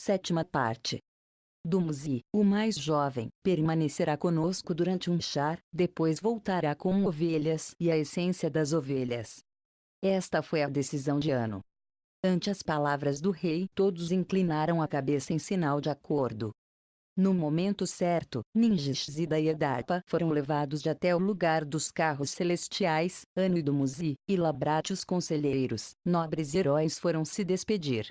Sétima parte. Dumuzi, o mais jovem, permanecerá conosco durante um char, depois voltará com ovelhas e a essência das ovelhas. Esta foi a decisão de Anu. Ante as palavras do rei, todos inclinaram a cabeça em sinal de acordo. No momento certo, Ninjishzida e Edapa foram levados até o lugar dos carros celestiais. Anu e Dumuzi, e Labrate os conselheiros, nobres heróis foram se despedir.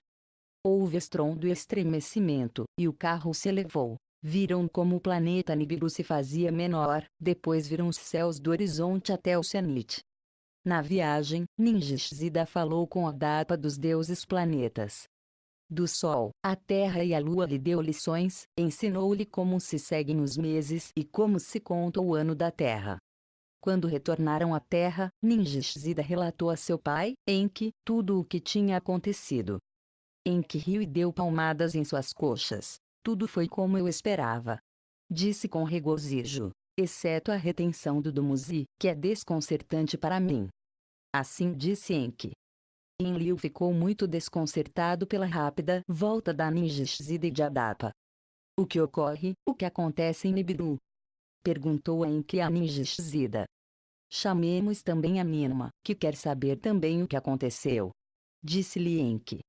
Houve estrondo e estremecimento, e o carro se elevou. Viram como o planeta Nibiru se fazia menor, depois viram os céus do horizonte até o cenit. Na viagem, Ninjishzida falou com Edapa dos deuses planetas. Do Sol, a Terra e a Lua lhe deu lições, ensinou-lhe como se seguem os meses e como se conta o ano da Terra. Quando retornaram à Terra, Ninjishzida relatou a seu pai, Enki, tudo o que tinha acontecido. Enki riu e deu palmadas em suas coxas. Tudo foi como eu esperava. Disse com regozijo. Exceto a retenção do Dumuzi, que é desconcertante para mim. Assim disse Enki. Enlil ficou muito desconcertado pela rápida volta da Ninjishzida e de Edapa. O que ocorre? O que acontece em Nibiru? Perguntou Enki a Ninjishzida. Chamemos também a Ninma, que quer saber também o que aconteceu. Disse-lhe Enki.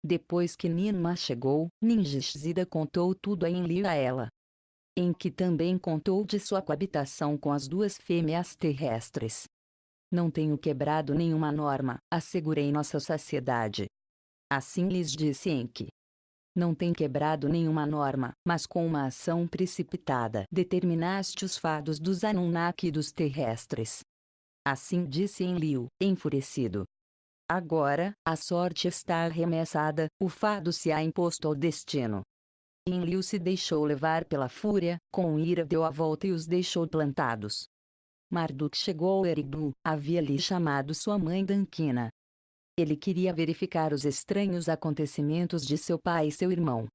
Depois que Ninma chegou, Ninjishzida contou tudo a Enlil e a ela. Enki também contou de sua coabitação com as duas fêmeas terrestres. Não tenho quebrado nenhuma norma, assegurei nossa sociedade. Assim lhes disse Enki. Não tem quebrado nenhuma norma, mas com uma ação precipitada determinaste os fados dos Anunnaki e dos terrestres. Assim disse Enlil, enfurecido. Agora, a sorte está arremessada, o fado se há imposto ao destino. Enlil se deixou levar pela fúria, com ira deu a volta e os deixou plantados. Marduk chegou a Eridu, havia-lhe chamado sua mãe Dankina. Ele queria verificar os estranhos acontecimentos de seu pai e seu irmão.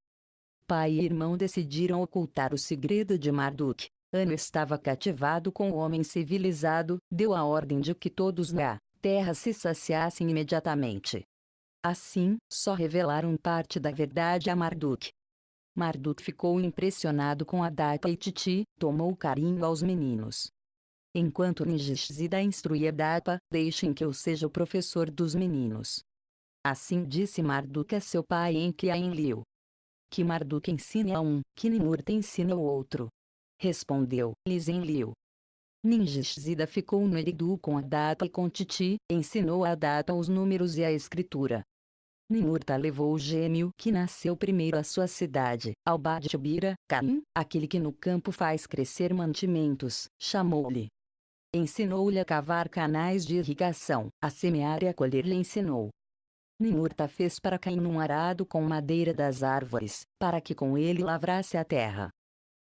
Pai e irmão decidiram ocultar o segredo de Marduk. Anu estava cativado com o homem civilizado, deu a ordem de que todos na terra se saciassem imediatamente. Assim, só revelaram parte da verdade a Marduk. Marduk ficou impressionado com Edapa e Titi, tomou carinho aos meninos. Enquanto Ninjishzida instruía Edapa, deixem que eu seja o professor dos meninos. Assim disse Marduk a seu pai Enki a Enlil. Que Marduk ensine a um, que Ninurta ensine ao outro. Respondeu-lhes Enlil. Ninjishzida ficou no Eridu com Edapa e com Titi, ensinou a Edapa os números e a escritura. Ninurta levou o gêmeo que nasceu primeiro à sua cidade, ao Badjubira, Caim, aquele que no campo faz crescer mantimentos, chamou-lhe. Ensinou-lhe a cavar canais de irrigação, a semear e a colher lhe ensinou. Ninurta fez para Caim um arado com madeira das árvores, para que com ele lavrasse a terra.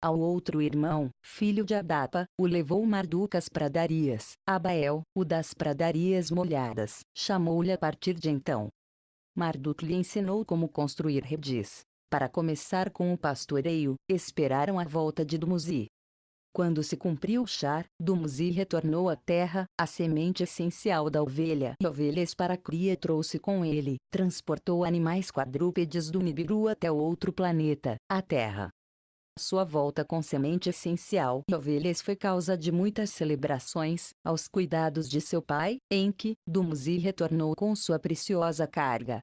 Ao outro irmão, filho de Edapa, o levou Marduk às pradarias, Abael, o das pradarias molhadas, chamou-lhe a partir de então. Marduk lhe ensinou como construir redis. Para começar com o pastoreio, esperaram a volta de Dumuzi. Quando se cumpriu o char, Dumuzi retornou à terra, a semente essencial da ovelha e ovelhas para a cria trouxe com ele, transportou animais quadrúpedes do Nibiru até o outro planeta, a Terra. Sua volta com semente essencial e ovelhas foi causa de muitas celebrações. Aos cuidados de seu pai, Enki, Dumuzi retornou com sua preciosa carga.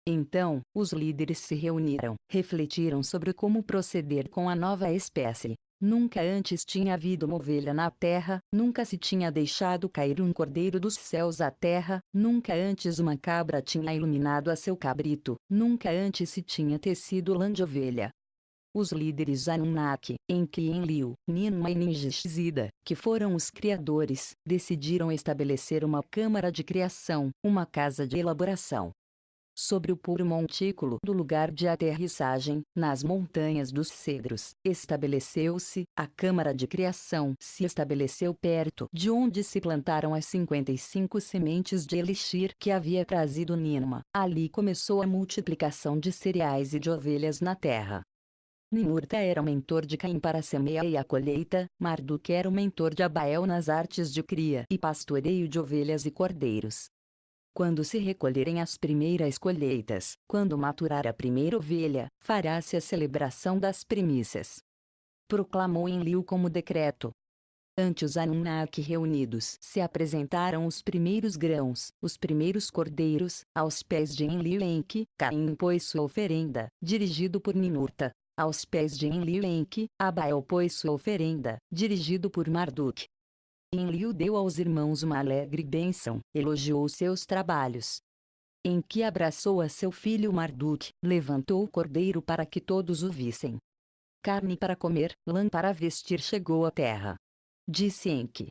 Então, os líderes se reuniram, refletiram sobre como proceder com a nova espécie. Nunca antes tinha havido uma ovelha na terra, nunca se tinha deixado cair um cordeiro dos céus à terra, nunca antes uma cabra tinha iluminado a seu cabrito, nunca antes se tinha tecido lã de ovelha. Os líderes Anunnaki, Enki e Enlil, Ninma e Ninjishzida, que foram os criadores, decidiram estabelecer uma câmara de criação, uma casa de elaboração. Sobre o puro montículo do lugar de aterrissagem, nas montanhas dos cedros, estabeleceu-se, a câmara de criação se estabeleceu perto de onde se plantaram as 55 sementes de elixir que havia trazido Ninma. Ali começou a multiplicação de cereais e de ovelhas na terra. Ninurta era o mentor de Caim para a semeia e a colheita, Marduk era o mentor de Abael nas artes de cria e pastoreio de ovelhas e cordeiros. Quando se recolherem as primeiras colheitas, quando maturar a primeira ovelha, fará-se a celebração das primícias. Proclamou Enlil como decreto. Ante os Anunnaki reunidos se apresentaram os primeiros grãos, os primeiros cordeiros, aos pés de Enlil Enki. Caim pôs sua oferenda, dirigido por Ninurta. Aos pés de Enlil Enki, Abael pôs sua oferenda, dirigido por Marduk. Enlil deu aos irmãos uma alegre bênção, elogiou seus trabalhos. Enki abraçou a seu filho Marduk, levantou o cordeiro para que todos o vissem. Carne para comer, lã para vestir chegou à terra. Disse Enki.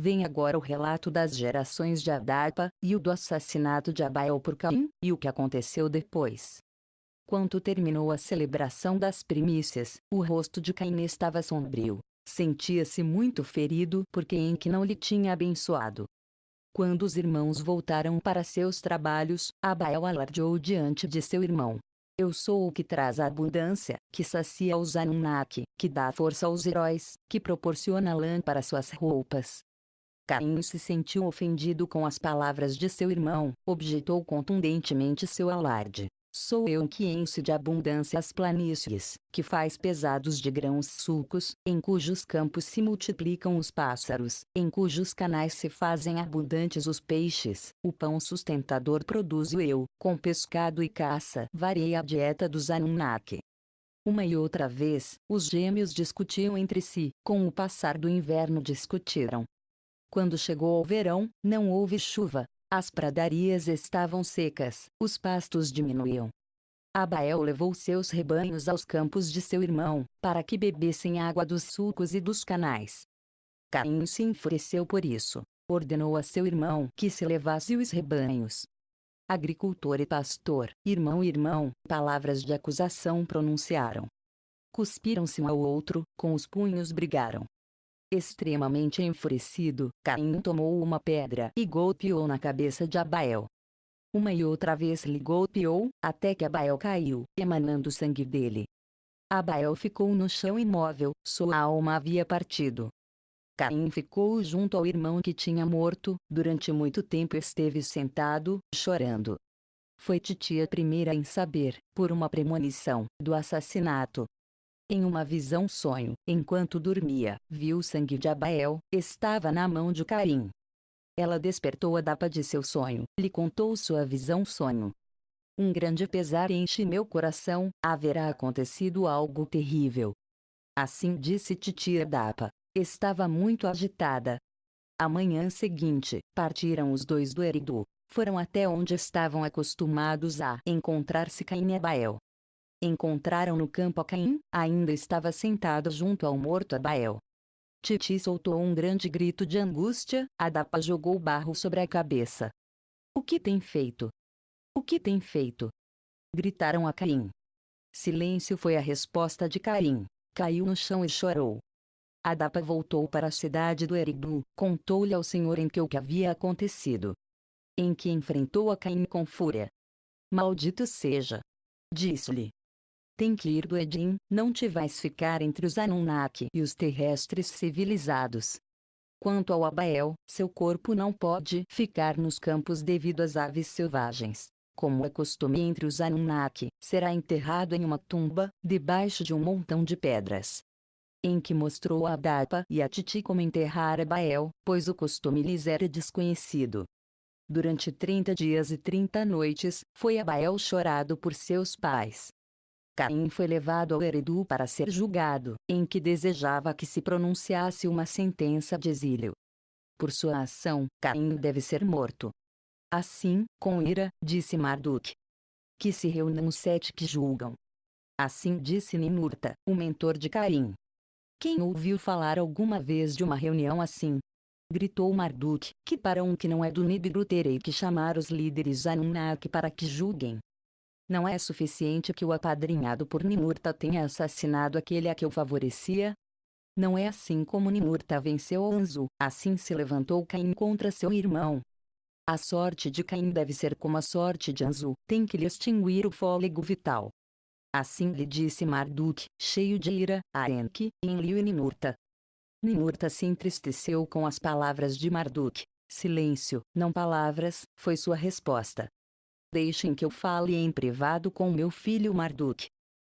Vem agora o relato das gerações de Adapa, e o do assassinato de Abael por Caim, e o que aconteceu depois. Quando terminou a celebração das primícias, o rosto de Caim estava sombrio. Sentia-se muito ferido porque Enki não lhe tinha abençoado. Quando os irmãos voltaram para seus trabalhos, Abael alardeou diante de seu irmão. Eu sou o que traz a abundância, que sacia os Anunnaki, que dá força aos heróis, que proporciona lã para suas roupas. Caim se sentiu ofendido com as palavras de seu irmão, objetou contundentemente seu alarde. Sou eu que enche de abundância as planícies, que faz pesados de grãos sulcos, em cujos campos se multiplicam os pássaros, em cujos canais se fazem abundantes os peixes, o pão sustentador produzo eu, com pescado e caça variei a dieta dos Anunnaki. Uma e outra vez, os gêmeos discutiam entre si, com o passar do inverno discutiram. Quando chegou o verão, não houve chuva. As pradarias estavam secas, os pastos diminuíam. Abael levou seus rebanhos aos campos de seu irmão, para que bebessem água dos sulcos e dos canais. Caim se enfureceu por isso. Ordenou a seu irmão que se levasse os rebanhos. Agricultor e pastor, irmão, palavras de acusação pronunciaram. Cuspiram-se um ao outro, com os punhos brigaram. Extremamente enfurecido, Caim tomou uma pedra e golpeou na cabeça de Abael. Uma e outra vez lhe golpeou, até que Abael caiu, emanando sangue dele. Abael ficou no chão imóvel, sua alma havia partido. Caim ficou junto ao irmão que tinha morto, durante muito tempo esteve sentado, chorando. Foi Titi a primeira em saber, por uma premonição, do assassinato. Em uma visão-sonho, enquanto dormia, viu o sangue de Abael, estava na mão de Caim. Ela despertou Adapa de seu sonho, lhe contou sua visão-sonho. Um grande pesar enche meu coração, haverá acontecido algo terrível. Assim disse Titi Adapa. Estava muito agitada. A manhã seguinte, partiram os dois do Eridu, foram até onde estavam acostumados a encontrar-se Caim e Abael. Encontraram no campo a Caim, ainda estava sentado junto ao morto Abael. Titi soltou um grande grito de angústia, Adapa jogou barro sobre a cabeça. O que tem feito? O que tem feito? Gritaram a Caim. Silêncio foi a resposta de Caim. Caiu no chão e chorou. Adapa voltou para a cidade do Eridu, contou-lhe ao senhor Enki o que havia acontecido. Enki enfrentou a Caim com fúria. Maldito seja! Disse-lhe. Tem que ir do Edim, não te vais ficar entre os Anunnaki e os terrestres civilizados. Quanto ao Abael, seu corpo não pode ficar nos campos devido às aves selvagens. Como é costume entre os Anunnaki, será enterrado em uma tumba, debaixo de um montão de pedras. Enki mostrou a Adapa e a Titi como enterrar Abael, pois o costume lhes era desconhecido. Durante 30 dias e 30 noites, foi Abael chorado por seus pais. Caim foi levado ao Eridu para ser julgado, em que desejava que se pronunciasse uma sentença de exílio. Por sua ação, Caim deve ser morto. Assim, com ira, disse Marduk. Que se reúnam os 7 que julgam. Assim disse Ninurta, o mentor de Caim. Quem ouviu falar alguma vez de uma reunião assim? Gritou Marduk, que para um que não é do Nibiru terei que chamar os líderes Anunnaki para que julguem. Não é suficiente que o apadrinhado por Ninurta tenha assassinado aquele a que o favorecia? Não é assim como Ninurta venceu Anzu, assim se levantou Caim contra seu irmão. A sorte de Caim deve ser como a sorte de Anzu, tem que lhe extinguir o fôlego vital. Assim lhe disse Marduk, cheio de ira, a Enki, Enlil e Ninurta. Ninurta se entristeceu com as palavras de Marduk. Silêncio, não palavras, foi sua resposta. Deixem que eu fale em privado com meu filho Marduk.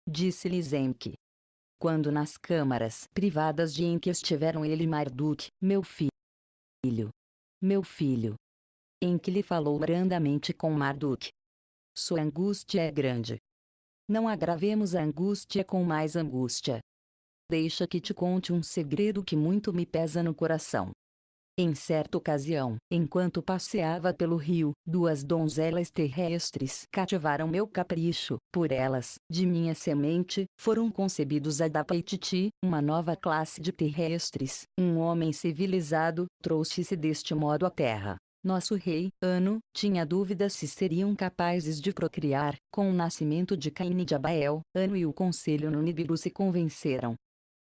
Disse-lhe Enki. Quando nas câmaras privadas de Enki estiveram ele e Marduk, meu filho. Meu filho. Enki lhe falou brandamente com Marduk. Sua angústia é grande. Não agravemos a angústia com mais angústia. Deixa que te conte um segredo que muito me pesa no coração. Em certa ocasião, enquanto passeava pelo rio, duas donzelas terrestres cativaram meu capricho. Por elas, de minha semente, foram concebidos Adapa e Titi, uma nova classe de terrestres. Um homem civilizado trouxe-se deste modo à Terra. Nosso rei, Anu, tinha dúvidas se seriam capazes de procriar. Com o nascimento de Caim e de Abael, Anu e o conselho no Nibiru se convenceram.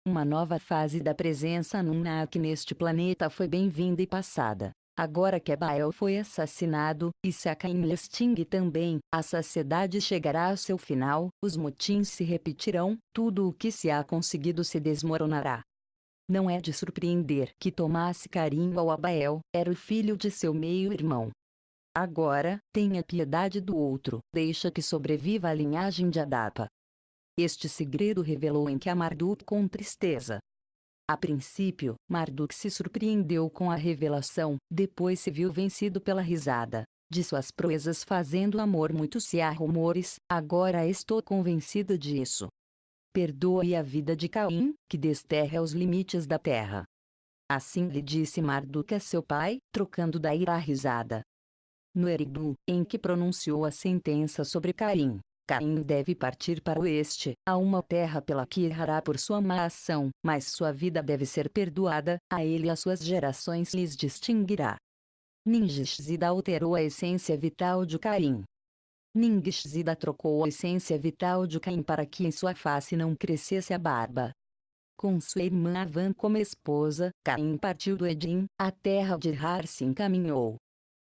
Uma nova fase da presença Anunnaki neste planeta foi bem-vinda e passada. Agora que Abael foi assassinado, e se a Caim lhe extingue também, a sociedade chegará ao seu final, os motins se repetirão, tudo o que se há conseguido se desmoronará. Não é de surpreender que tomasse carinho ao Abael, era o filho de seu meio-irmão. Agora, tenha piedade do outro, deixa que sobreviva a linhagem de Adapa. Este segredo revelou Enki a Marduk com tristeza. A princípio, Marduk se surpreendeu com a revelação, depois se viu vencido pela risada. De suas proezas fazendo amor muito se há rumores, agora estou convencido disso. Perdoe a vida de Caim, que desterra os limites da terra. Assim lhe disse Marduk a seu pai, trocando da ira a risada. No Eridu, Enki pronunciou a sentença sobre Caim. Caim deve partir para o oeste, a uma terra pela que errará por sua má ação, mas sua vida deve ser perdoada, a ele e às suas gerações lhes distinguirá. Ningishzida alterou a essência vital de Caim. Ningishzida trocou a essência vital de Caim para que em sua face não crescesse a barba. Com sua irmã Avan como esposa, Caim partiu do Edim, a terra de Har se encaminhou.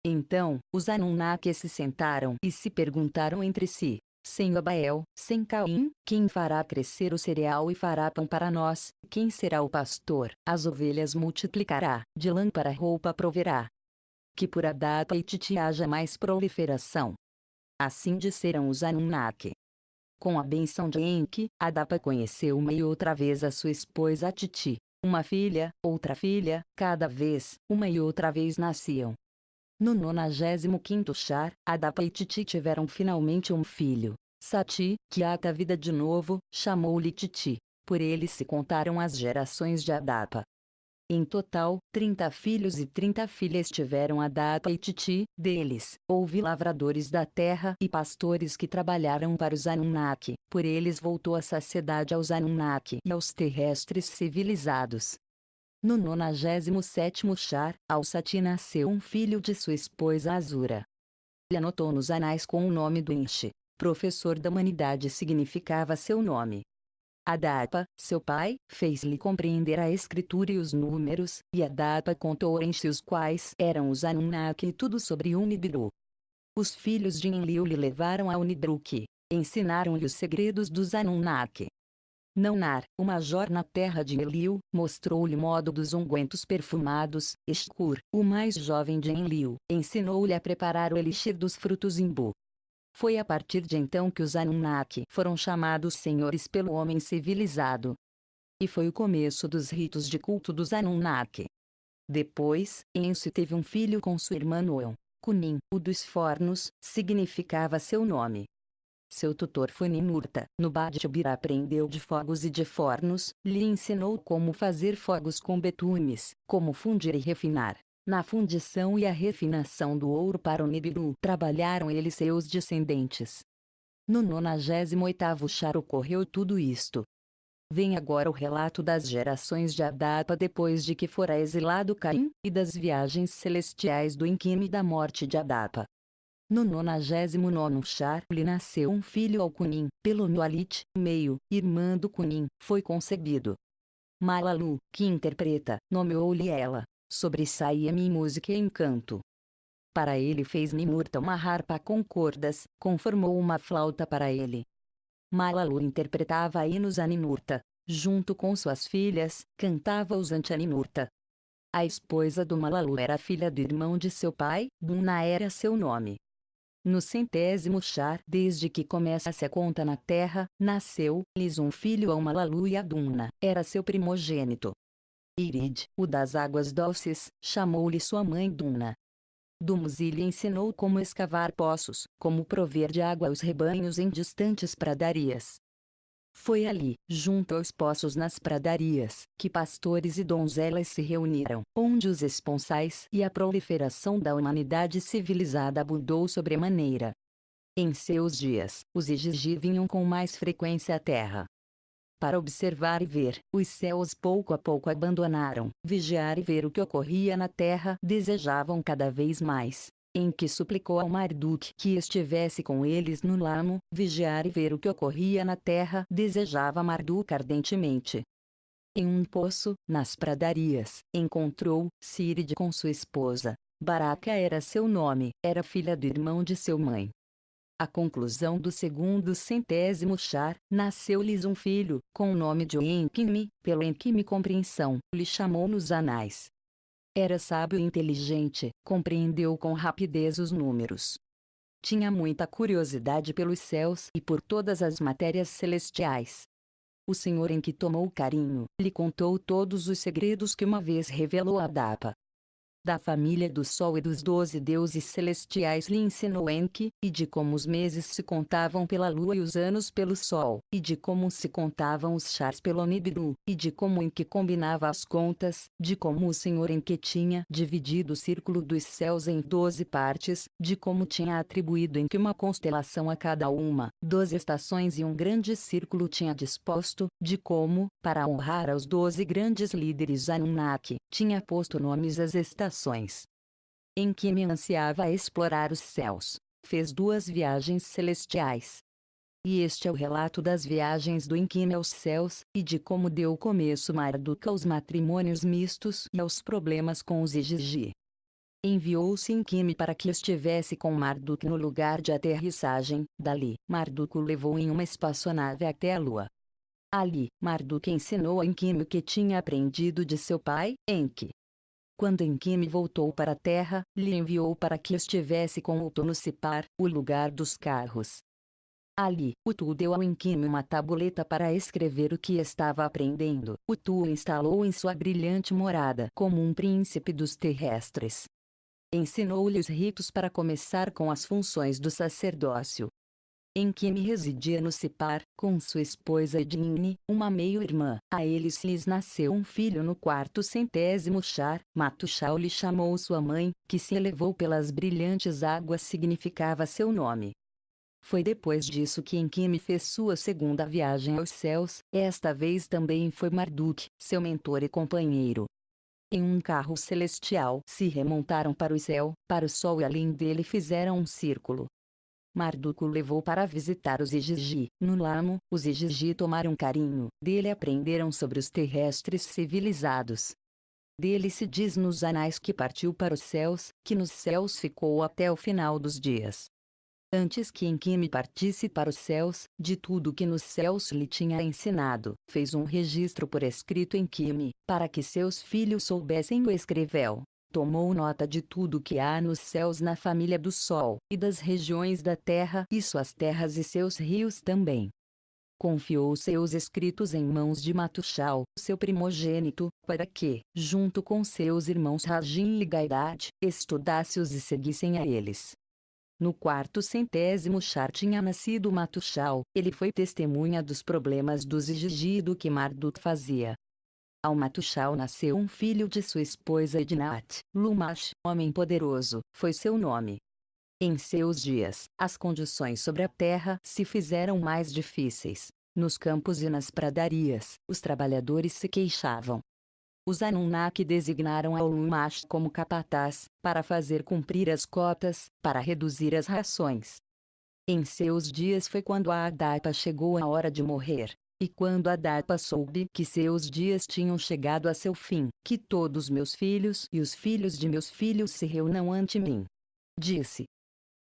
Então, os Anunnaki se sentaram e se perguntaram entre si. Sem Abael, sem Caim, quem fará crescer o cereal e fará pão para nós? Quem será o pastor? As ovelhas multiplicará, de lã para roupa proverá. Que por Adapa e Titi haja mais proliferação. Assim disseram os Anunnaki. Com a benção de Enki, Adapa conheceu uma e outra vez a sua esposa Titi. Uma filha, outra filha, cada vez, uma e outra vez nasciam. No 95º Char, Adapa e Titi tiveram finalmente um filho. Sati, que ata a vida de novo, chamou-lhe Titi. Por ele se contaram as gerações de Adapa. Em total, 30 filhos e 30 filhas tiveram Adapa e Titi. Deles, houve lavradores da terra e pastores que trabalharam para os Anunnaki. Por eles voltou a saciedade aos Anunnaki e aos terrestres civilizados. No 97º Char, ao Sati nasceu um filho de sua esposa Azura. Ele anotou nos anais com o nome do Enshi. Professor da humanidade significava seu nome. Adapa, seu pai, fez-lhe compreender a escritura e os números, e Adapa contou a Enshi os quais eram os Anunnaki e tudo sobre o Nibiru. Os filhos de Enlil lhe levaram ao Nidruk, ensinaram-lhe os segredos dos Anunnaki. Naunar, o major na terra de Enlil, mostrou-lhe o modo dos ungüentos perfumados. Eshkur, o mais jovem de Enlil, ensinou-lhe a preparar o elixir dos frutos imbu. Foi a partir de então que os Anunnaki foram chamados senhores pelo homem civilizado. E foi o começo dos ritos de culto dos Anunnaki. Depois, Ensi teve um filho com sua irmã Noel. Kunin, o dos fornos, significava seu nome. Seu tutor foi Ninurta. No Badjabira aprendeu de fogos e de fornos, lhe ensinou como fazer fogos com betumes, como fundir e refinar. Na fundição e a refinação do ouro para o Nibiru trabalharam ele e seus descendentes. No 98º Char ocorreu tudo isto. Vem agora o relato das gerações de Adapa depois de que fora exilado Caim, e das viagens celestiais do Enki e da morte de Adapa. No 99º Char lhe nasceu um filho ao Kunin, pelo Nualit, meio, irmã do Kunin, foi concebido. Malalu, que interpreta, nomeou-lhe ela, sobressaía-me em música e encanto. Para ele fez Ninurta uma harpa com cordas, conformou uma flauta para ele. Malalu interpretava hinos a Ninurta, junto com suas filhas, cantava-os ante a Ninurta. A esposa do Malalu era filha do irmão de seu pai, Duna era seu nome. No 100º char, desde que começa-se a conta na terra, nasceu-lhes um filho ao Malalu e a Duna, era seu primogênito. Irid, o das águas doces, chamou-lhe sua mãe Duna. Dumzi lhe ensinou como escavar poços, como prover de água aos rebanhos em distantes pradarias. Foi ali, junto aos poços nas pradarias, que pastores e donzelas se reuniram, onde os esponsais e a proliferação da humanidade civilizada abundou sobremaneira. Em seus dias, os Igigi vinham com mais frequência à terra. Para observar e ver, os céus pouco a pouco abandonaram, vigiar e ver o que ocorria na terra desejavam cada vez mais. Em que suplicou ao Marduk que estivesse com eles no lamo, vigiar e ver o que ocorria na terra desejava Marduk ardentemente. Em um poço, nas pradarias, encontrou Siride com sua esposa. Baraka era seu nome, era filha do irmão de seu mãe. À conclusão do segundo 100º char, nasceu-lhes um filho, com o nome de Enkimi, pelo Enkimi compreensão, lhe chamou nos anais. Era sábio e inteligente, compreendeu com rapidez os números. Tinha muita curiosidade pelos céus e por todas as matérias celestiais. O Senhor Enki tomou carinho, lhe contou todos os segredos que uma vez revelou a Dapa. Da família do Sol e dos 12 deuses celestiais lhe ensinou Enki, e de como os meses se contavam pela Lua e os anos pelo Sol, e de como se contavam os chars pelo Nibiru, e de como Enki combinava as contas, de como o Senhor Enki tinha dividido o círculo dos céus em 12 partes, de como tinha atribuído Enki uma constelação a cada uma, 12 estações e um grande círculo tinha disposto, de como, para honrar aos 12 grandes líderes Anunnaki, tinha posto nomes às estações. Enkimi ansiava explorar os céus. Fez 2 viagens celestiais. E este é o relato das viagens do Enkimi aos céus, e de como deu começo Marduk aos matrimônios mistos e aos problemas com os Igigi. Enviou-se Enkimi para que estivesse com Marduk no lugar de aterrissagem. Dali, Marduk o levou em uma espaçonave até a Lua. Ali, Marduk ensinou a Enkimi o que tinha aprendido de seu pai, Enki. Quando Enkimi voltou para a terra, lhe enviou para que estivesse com Utu no Sipar, o lugar dos carros. Ali, Utu deu ao Enkimi uma tabuleta para escrever o que estava aprendendo. Utu o instalou em sua brilhante morada como um príncipe dos terrestres. Ensinou-lhe os ritos para começar com as funções do sacerdócio. Enkimi residia no Sipar, com sua esposa Ednine, uma meio-irmã. A eles lhes nasceu um filho no quarto 100º char. Matushal lhe chamou sua mãe, que se elevou pelas brilhantes águas significava seu nome. Foi depois disso que Enkimi fez sua segunda viagem aos céus, esta vez também foi Marduk, seu mentor e companheiro. Em um carro celestial se remontaram para o céu, para o sol e além dele fizeram um círculo. Marduk o levou para visitar os Igigi. No lamo, os Igigi tomaram carinho, dele aprenderam sobre os terrestres civilizados. Dele se diz nos anais que partiu para os céus, que nos céus ficou até o final dos dias. Antes que Enkimi partisse para os céus, de tudo que nos céus lhe tinha ensinado, fez um registro por escrito em Enkimi, para que seus filhos soubessem o escrevel. Tomou nota de tudo que há nos céus na família do Sol, e das regiões da terra e suas terras e seus rios também. Confiou seus escritos em mãos de Matushal, seu primogênito, para que, junto com seus irmãos Rajin e Gaidad, estudasse-os e seguissem a eles. No quarto 100º char tinha nascido Matushal, ele foi testemunha dos problemas dos Igigi e do que Marduk fazia. Ao Matushal nasceu um filho de sua esposa Idnat, Lumash, homem poderoso, foi seu nome. Em seus dias, as condições sobre a terra se fizeram mais difíceis. Nos campos e nas pradarias, os trabalhadores se queixavam. Os Anunnaki designaram ao Lumash como capataz, para fazer cumprir as cotas, para reduzir as rações. Em seus dias foi quando a Adapa chegou a hora de morrer. E quando a Adapa soube que seus dias tinham chegado a seu fim, que todos meus filhos e os filhos de meus filhos se reúnam ante mim, disse: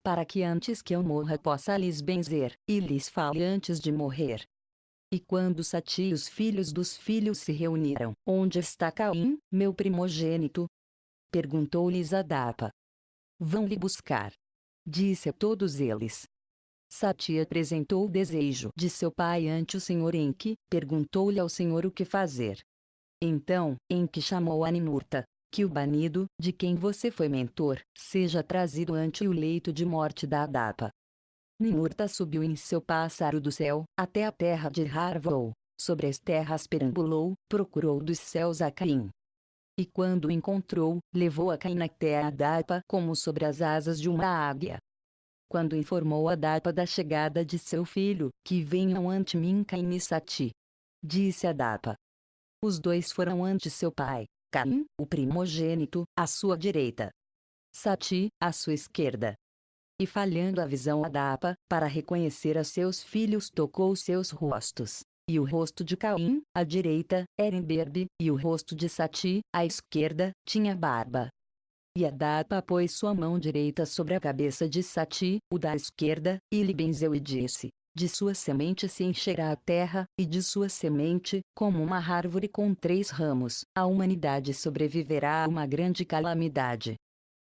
para que antes que eu morra possa lhes benzer, e lhes fale antes de morrer. E quando Sati e os filhos dos filhos se reuniram, onde está Caim, meu primogênito? Perguntou-lhes Adapa. Vão lhe buscar. Disse a todos eles. Sati apresentou o desejo de seu pai ante o Senhor Enki, perguntou-lhe ao Senhor o que fazer. Então, Enki chamou a Ninurta, que o banido, de quem você foi mentor, seja trazido ante o leito de morte da Adapa. Ninurta subiu em seu pássaro do céu, até a terra de Harvou, sobre as terras perambulou, procurou dos céus a Caim. E quando o encontrou, levou a Caim até a Adapa como sobre as asas de uma águia. Quando informou a Adapa da chegada de seu filho, que venham ante mim Caim e Sati. Disse Adapa. Os dois foram ante seu pai, Caim, o primogênito, à sua direita. Sati, à sua esquerda. E falhando a visão Adapa, para reconhecer a seus filhos tocou seus rostos. E o rosto de Caim, à direita, era imberbe, e o rosto de Sati, à esquerda, tinha barba. E Adapa pôs sua mão direita sobre a cabeça de Sati, o da esquerda, e lhe benzeu e disse: de sua semente se encherá a terra, e de sua semente, como uma árvore com 3 ramos, a humanidade sobreviverá a uma grande calamidade.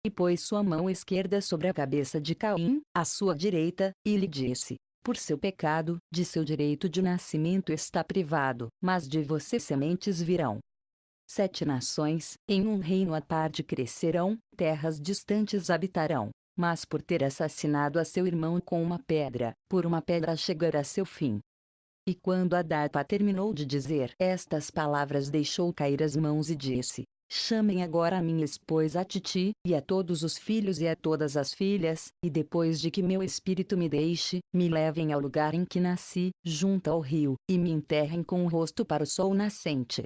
E pôs sua mão esquerda sobre a cabeça de Caim, à sua direita, e lhe disse: por seu pecado, de seu direito de nascimento está privado, mas de você sementes virão. 7 nações, em um reino à parte crescerão, terras distantes habitarão. Mas por ter assassinado a seu irmão com uma pedra, por uma pedra chegará seu fim. E quando Adapa terminou de dizer estas palavras, deixou cair as mãos e disse: chamem agora a minha esposa Titi, e a todos os filhos e a todas as filhas, e depois de que meu espírito me deixe, me levem ao lugar em que nasci, junto ao rio, e me enterrem com o rosto para o sol nascente.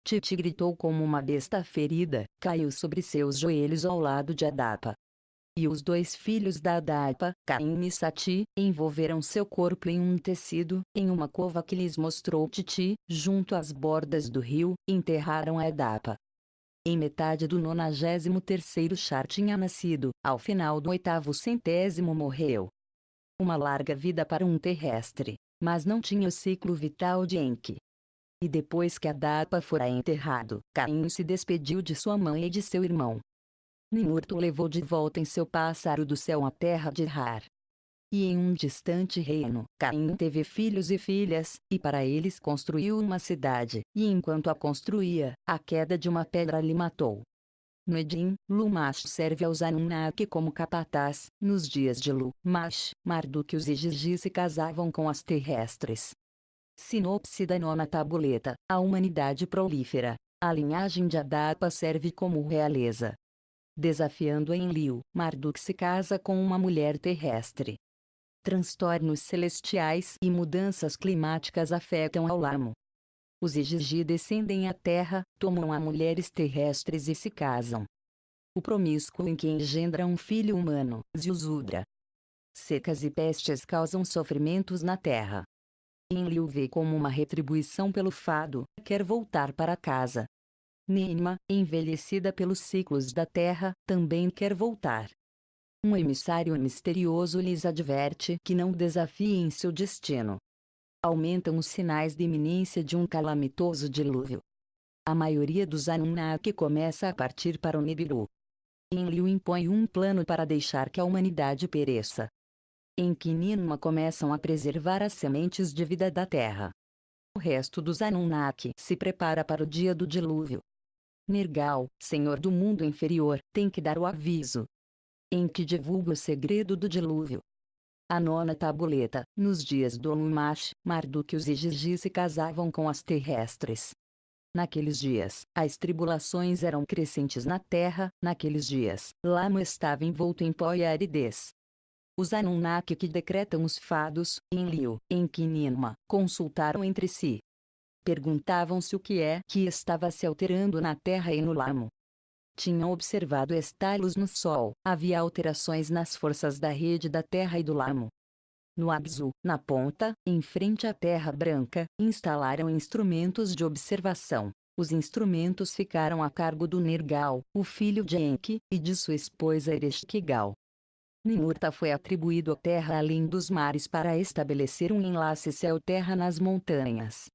Titi gritou como uma besta ferida, caiu sobre seus joelhos ao lado de Adapa. E os 2 filhos da Adapa, Caim e Sati, envolveram seu corpo em um tecido, em uma cova que lhes mostrou Titi, junto às bordas do rio, enterraram a Adapa. Em metade do 93º char tinha nascido, ao final do 8º centésimo morreu. Uma larga vida para um terrestre, mas não tinha o ciclo vital de Enki. E depois que Adapa fora enterrado, Caim se despediu de sua mãe e de seu irmão. Ninurta o levou de volta em seu pássaro do céu à terra de Har. E em um distante reino, Caim teve filhos e filhas, e para eles construiu uma cidade, e enquanto a construía, a queda de uma pedra lhe matou. No Edim, Lumash serve aos Anunnaki como capataz, nos dias de Lumash, Marduk e os Igigi se casavam com as terrestres. Sinopse da 9ª tabuleta, a humanidade prolífera. A linhagem de Adapa serve como realeza. Desafiando Enlil, Marduk se casa com uma mulher terrestre. Transtornos celestiais e mudanças climáticas afetam ao Lamo. Os Igigi descendem à terra, tomam a mulheres terrestres e se casam. O promíscuo em que engendra um filho humano, Ziusudra. Secas e pestes causam sofrimentos na terra. Enlil vê como uma retribuição pelo fado, quer voltar para casa. Ninma, envelhecida pelos ciclos da terra, também quer voltar. Um emissário misterioso lhes adverte que não desafiem seu destino. Aumentam os sinais de iminência de um calamitoso dilúvio. A maioria dos Anunnaki começa a partir para o Nibiru. Enlil impõe um plano para deixar que a humanidade pereça. Enki e Ninma começam a preservar as sementes de vida da terra. O resto dos Anunnaki se prepara para o dia do dilúvio. Nergal, senhor do mundo inferior, tem que dar o aviso. Enki divulga o segredo do dilúvio. A 9ª tabuleta, nos dias do Lumash, Marduk e os Igigi se casavam com as terrestres. Naqueles dias, as tribulações eram crescentes na terra, naqueles dias, Lamo estava envolto em pó e aridez. Os Anunnaki que decretam os fados, Enlil, Enki e Ninma, consultaram entre si. Perguntavam-se o que é que estava se alterando na terra e no Lamo. Tinham observado estalos no Sol, havia alterações nas forças da rede da Terra e do Lamo. No Abzu, na ponta, em frente à Terra Branca, instalaram instrumentos de observação. Os instrumentos ficaram a cargo do Nergal, o filho de Enki, e de sua esposa Ereshkigal. Ninurta foi atribuído à terra além dos mares para estabelecer um enlace céu-terra nas montanhas.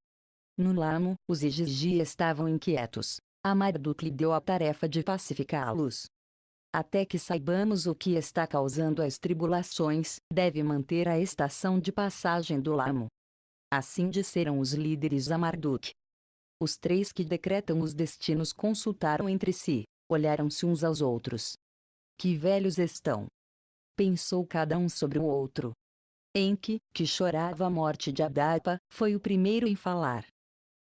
No Lamo, os Igigi estavam inquietos. A Marduk lhe deu a tarefa de pacificá-los. Até que saibamos o que está causando as tribulações, deve manter a estação de passagem do Lamo. Assim disseram os líderes a Marduk. Os três que decretam os destinos consultaram entre si, olharam-se uns aos outros. Que velhos estão! Pensou cada um sobre o outro. Enki, que chorava a morte de Adapa, foi o primeiro em falar.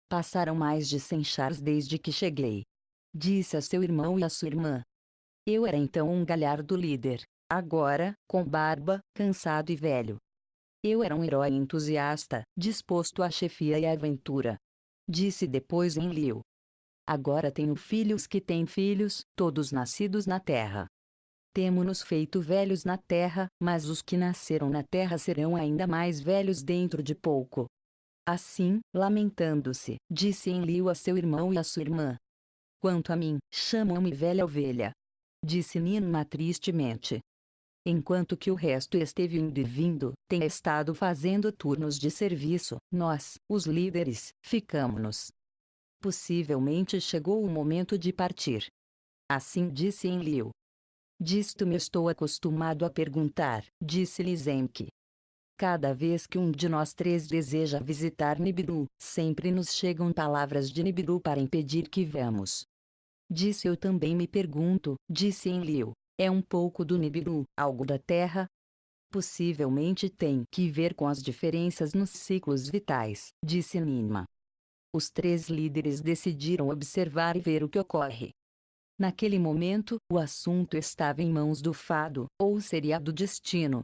Passaram mais de 100 chars desde que cheguei. Disse a seu irmão e a sua irmã. Eu era então um galhardo líder, agora, com barba, cansado e velho. Eu era um herói entusiasta, disposto à chefia e à aventura. Disse depois Enlil. Agora tenho filhos que têm filhos, todos nascidos na terra. Temo-nos feito velhos na terra, mas os que nasceram na terra serão ainda mais velhos dentro de pouco. Assim, lamentando-se, disse Enlil a seu irmão e a sua irmã. Quanto a mim, chamam-me velha ovelha. Disse Ninma tristemente. Enquanto que o resto esteve indo e vindo, tem estado fazendo turnos de serviço, nós, os líderes, ficamo-nos. Possivelmente chegou o momento de partir. Assim disse Enlil. Disto me estou acostumado a perguntar, disse-lhe Enki. Cada vez que um de nós três deseja visitar Nibiru, sempre nos chegam palavras de Nibiru para impedir que vamos. Disse eu também me pergunto, disse Enlil, é um pouco do Nibiru, algo da Terra? Possivelmente tem que ver com as diferenças nos ciclos vitais, disse Ninma. Os três líderes decidiram observar e ver o que ocorre. Naquele momento, o assunto estava em mãos do fado, ou seria do destino.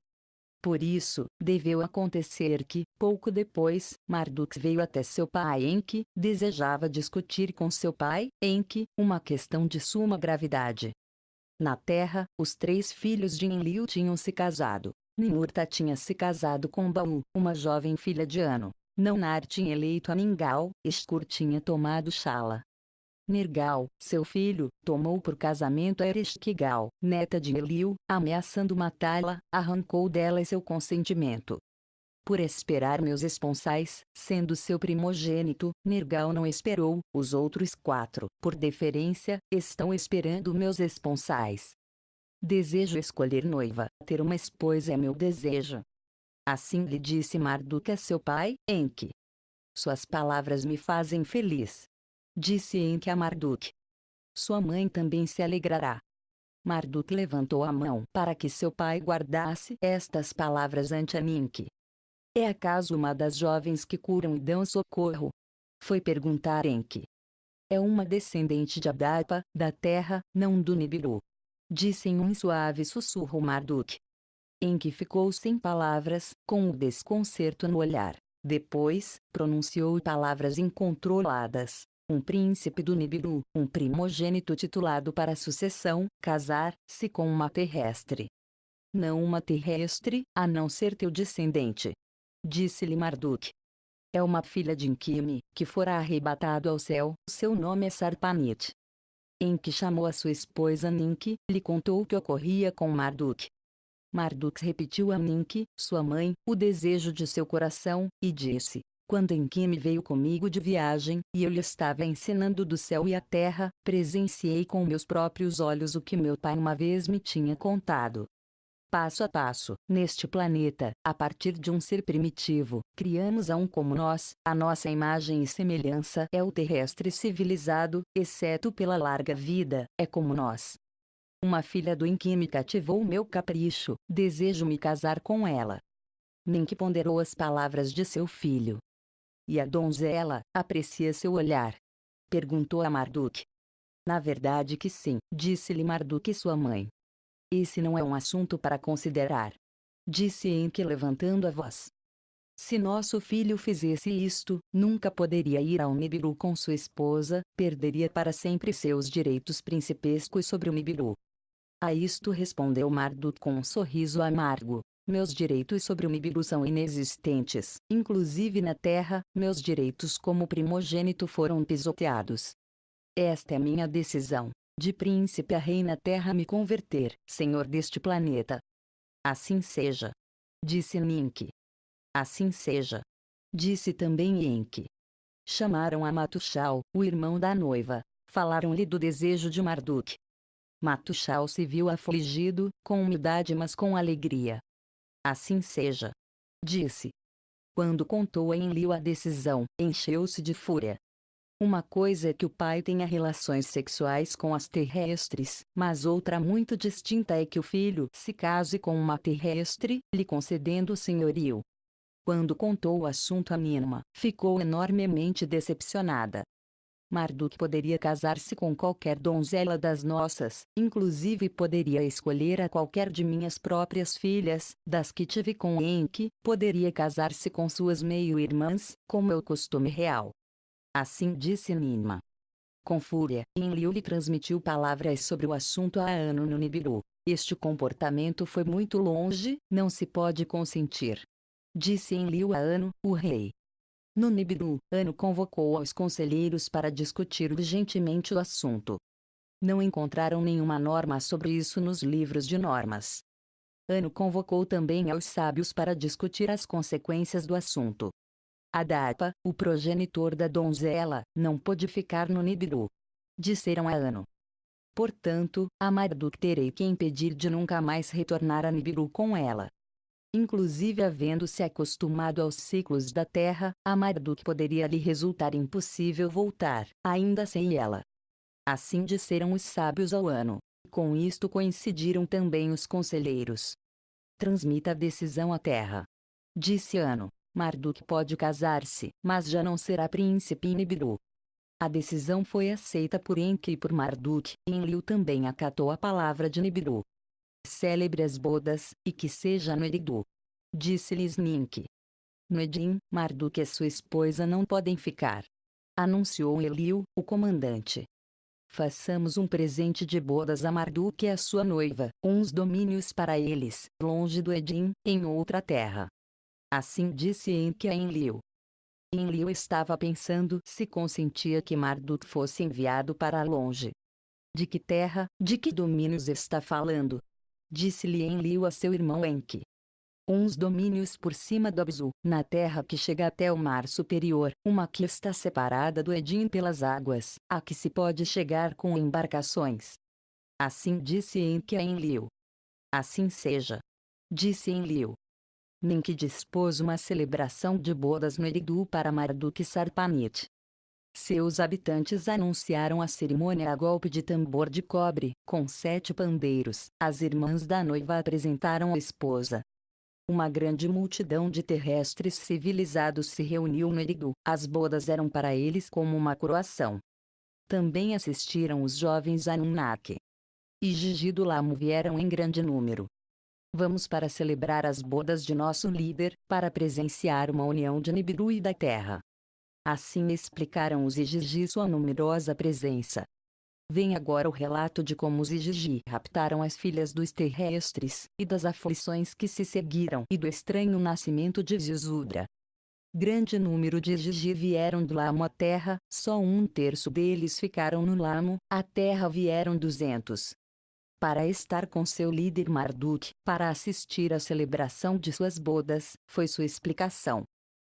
Por isso, deveu acontecer que, pouco depois, Marduk veio até seu pai Enki, desejava discutir com seu pai, Enki, uma questão de suma gravidade. Na Terra, os três filhos de Enlil tinham se casado. Ninurta tinha se casado com Baú, uma jovem filha de Anu. Naunar tinha eleito a Ningal, Eskur tinha tomado Shala. Nergal, seu filho, tomou por casamento a Ereshkigal, neta de Enlil, ameaçando matá-la, arrancou dela seu consentimento. Por esperar meus esponsais, sendo seu primogênito, Nergal não esperou, os outros 4, por deferência, estão esperando meus esponsais. Desejo escolher noiva, ter uma esposa é meu desejo. Assim lhe disse Marduk a seu pai, Enki. Suas palavras me fazem feliz. Disse Enki a Marduk. Sua mãe também se alegrará. Marduk levantou a mão para que seu pai guardasse estas palavras ante Enki. É acaso uma das jovens que curam e dão socorro? Foi perguntar Enki. É uma descendente de Adapa, da terra, não do Nibiru. Disse em um suave sussurro Marduk. Enki ficou sem palavras, com o desconcerto no olhar. Depois, pronunciou palavras incontroladas. Um príncipe do Nibiru, um primogênito titulado para a sucessão, casar-se com uma terrestre. Não uma terrestre, a não ser teu descendente. Disse-lhe Marduk. É uma filha de Enkime, que fora arrebatado ao céu, seu nome é Sarpanit. Enki chamou a sua esposa Ninki, lhe contou o que ocorria com Marduk. Marduk repetiu a Ninki, sua mãe, o desejo de seu coração, e disse: quando Enkime veio comigo de viagem, e eu lhe estava ensinando do céu e a terra, presenciei com meus próprios olhos o que meu pai uma vez me tinha contado. Passo a passo, neste planeta, a partir de um ser primitivo, criamos a um como nós, a nossa imagem e semelhança é o terrestre civilizado, exceto pela larga vida, é como nós. Uma filha do Enkime cativou meu capricho, desejo me casar com ela. Ninki ponderou as palavras de seu filho. E a donzela, aprecia seu olhar? Perguntou a Marduk. Na verdade que sim, disse-lhe Marduk e sua mãe. Esse não é um assunto para considerar. Disse Enki levantando a voz. Se nosso filho fizesse isto, nunca poderia ir ao Nibiru com sua esposa, perderia para sempre seus direitos principescos sobre o Nibiru. A isto respondeu Marduk com um sorriso amargo. Meus direitos sobre o Nibiru são inexistentes, inclusive na terra, meus direitos como primogênito foram pisoteados. Esta é minha decisão, de príncipe a rei na terra me converter, senhor deste planeta. Assim seja. Disse Ninque. Assim seja. Disse também Enki. Chamaram a Matushal, o irmão da noiva. Falaram-lhe do desejo de Marduk. Matushal se viu afligido, com humildade mas com alegria. Assim seja. Disse. Quando contou a Enlil a decisão, encheu-se de fúria. Uma coisa é que o pai tenha relações sexuais com as terrestres, mas outra muito distinta é que o filho se case com uma terrestre, lhe concedendo o senhorio. Quando contou o assunto a Ninma, ficou enormemente decepcionada. Marduk poderia casar-se com qualquer donzela das nossas, inclusive poderia escolher a qualquer de minhas próprias filhas, das que tive com Enki, poderia casar-se com suas meio-irmãs, como é o costume real. Assim disse Ninma. Com fúria, Enlil lhe transmitiu palavras sobre o assunto a Anu no Nibiru. Este comportamento foi muito longe, não se pode consentir. Disse Enlil a Anu, o rei. No Nibiru, Anu convocou aos conselheiros para discutir urgentemente o assunto. Não encontraram nenhuma norma sobre isso nos livros de normas. Anu convocou também aos sábios para discutir as consequências do assunto. Adapa, o progenitor da donzela, não pôde ficar no Nibiru. Disseram a Anu. Portanto, a Marduk terei que impedir de nunca mais retornar a Nibiru com ela. Inclusive havendo-se acostumado aos ciclos da terra, a Marduk poderia lhe resultar impossível voltar, ainda sem ela. Assim disseram os sábios ao Anu. Com isto coincidiram também os conselheiros. Transmita a decisão à terra. Disse Anu. Marduk pode casar-se, mas já não será príncipe em Nibiru. A decisão foi aceita por Enki e por Marduk, e Enlil também acatou a palavra de Nibiru. Celebre as bodas, e que seja no Eridu. Disse-lhes Ninque. No Edim, Marduk e sua esposa não podem ficar. Anunciou Enlil, o comandante. Façamos um presente de bodas a Marduk e a sua noiva, uns domínios para eles, longe do Edim, em outra terra. Assim disse Enki a Enlil. Enlil estava pensando se consentia que Marduk fosse enviado para longe. De que terra, de que domínios está falando? Disse-lhe Enlil a seu irmão Enki. Uns domínios por cima do Abzu, na terra que chega até o mar superior, uma que está separada do Edim pelas águas, a que se pode chegar com embarcações. Assim disse Enki a Enlil. Assim seja. Disse Enlil. Ninque dispôs uma celebração de bodas no Eridu para Marduk e Sarpanit. Seus habitantes anunciaram a cerimônia a golpe de tambor de cobre, com 7 pandeiros. As irmãs da noiva apresentaram a esposa. Uma grande multidão de terrestres civilizados se reuniu no Eridu. As bodas eram para eles como uma coroação. Também assistiram os jovens Anunnaki. E Gigi do Lamo vieram em grande número. Vamos para celebrar as bodas de nosso líder, para presenciar uma união de Nibiru e da Terra. Assim explicaram os Igigi sua numerosa presença. Vem agora o relato de como os Igigi raptaram as filhas dos terrestres, e das aflições que se seguiram e do estranho nascimento de Zizudra. Grande número de Igigi vieram do Lamo à Terra, só 1/3 deles ficaram no Lamo, à Terra vieram 200. Para estar com seu líder Marduk, para assistir à celebração de suas bodas, foi sua explicação.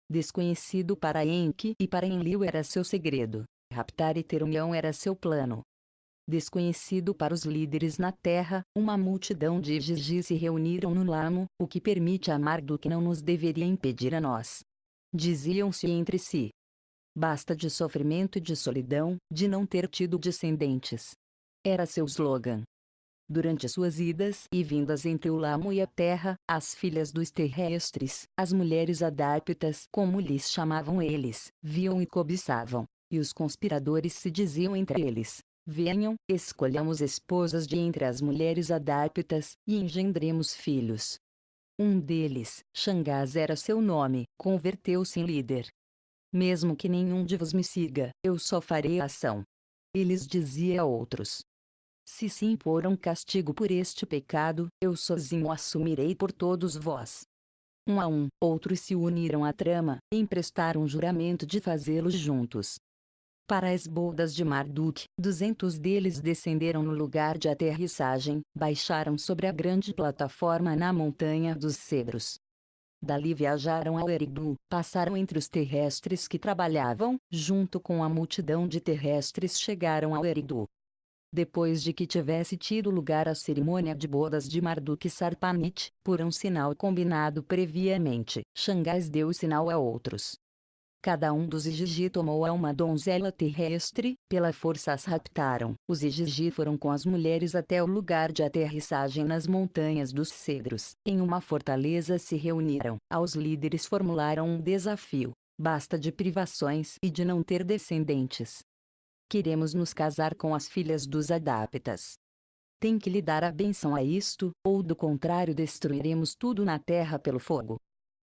Desconhecido para Enki e para Enlil era seu segredo. Raptar e ter união era seu plano. Desconhecido para os líderes na terra, uma multidão de Igigi se reuniram no Lamo, o que permite a Marduk não nos deveria impedir a nós. Diziam-se entre si. Basta de sofrimento e de solidão, de não ter tido descendentes. Era seu slogan. Durante suas idas e vindas entre o Lamo e a Terra, as filhas dos terrestres, as mulheres adáptas, como lhes chamavam eles, viam e cobiçavam, e os conspiradores se diziam entre eles: venham, escolhamos esposas de entre as mulheres adáptas, e engendremos filhos. Um deles, Xangás era seu nome, converteu-se em líder. Mesmo que nenhum de vos me siga, eu só farei a ação. Eles dizia a outros: se se impor um castigo por este pecado, eu sozinho assumirei por todos vós. Um a um, outros se uniram à trama, e emprestaram juramento de fazê-los juntos. Para as bodas de Marduk, 200 deles descenderam no lugar de aterrissagem, baixaram sobre a grande plataforma na Montanha dos Cedros. Dali viajaram ao Eridu, passaram entre os terrestres que trabalhavam, junto com a multidão de terrestres chegaram ao Eridu. Depois de que tivesse tido lugar a cerimônia de bodas de Marduk e Sarpanit, por um sinal combinado previamente, Xangás deu o sinal a outros. Cada um dos Igigi tomou a uma donzela terrestre, pela força as raptaram. Os Igigi foram com as mulheres até o lugar de aterrissagem nas montanhas dos Cedros. Em uma fortaleza se reuniram. Aos líderes formularam um desafio. Basta de privações e de não ter descendentes. Queremos nos casar com as filhas dos Adaptas. Tem que lhe dar a benção a isto, ou do contrário destruiremos tudo na terra pelo fogo.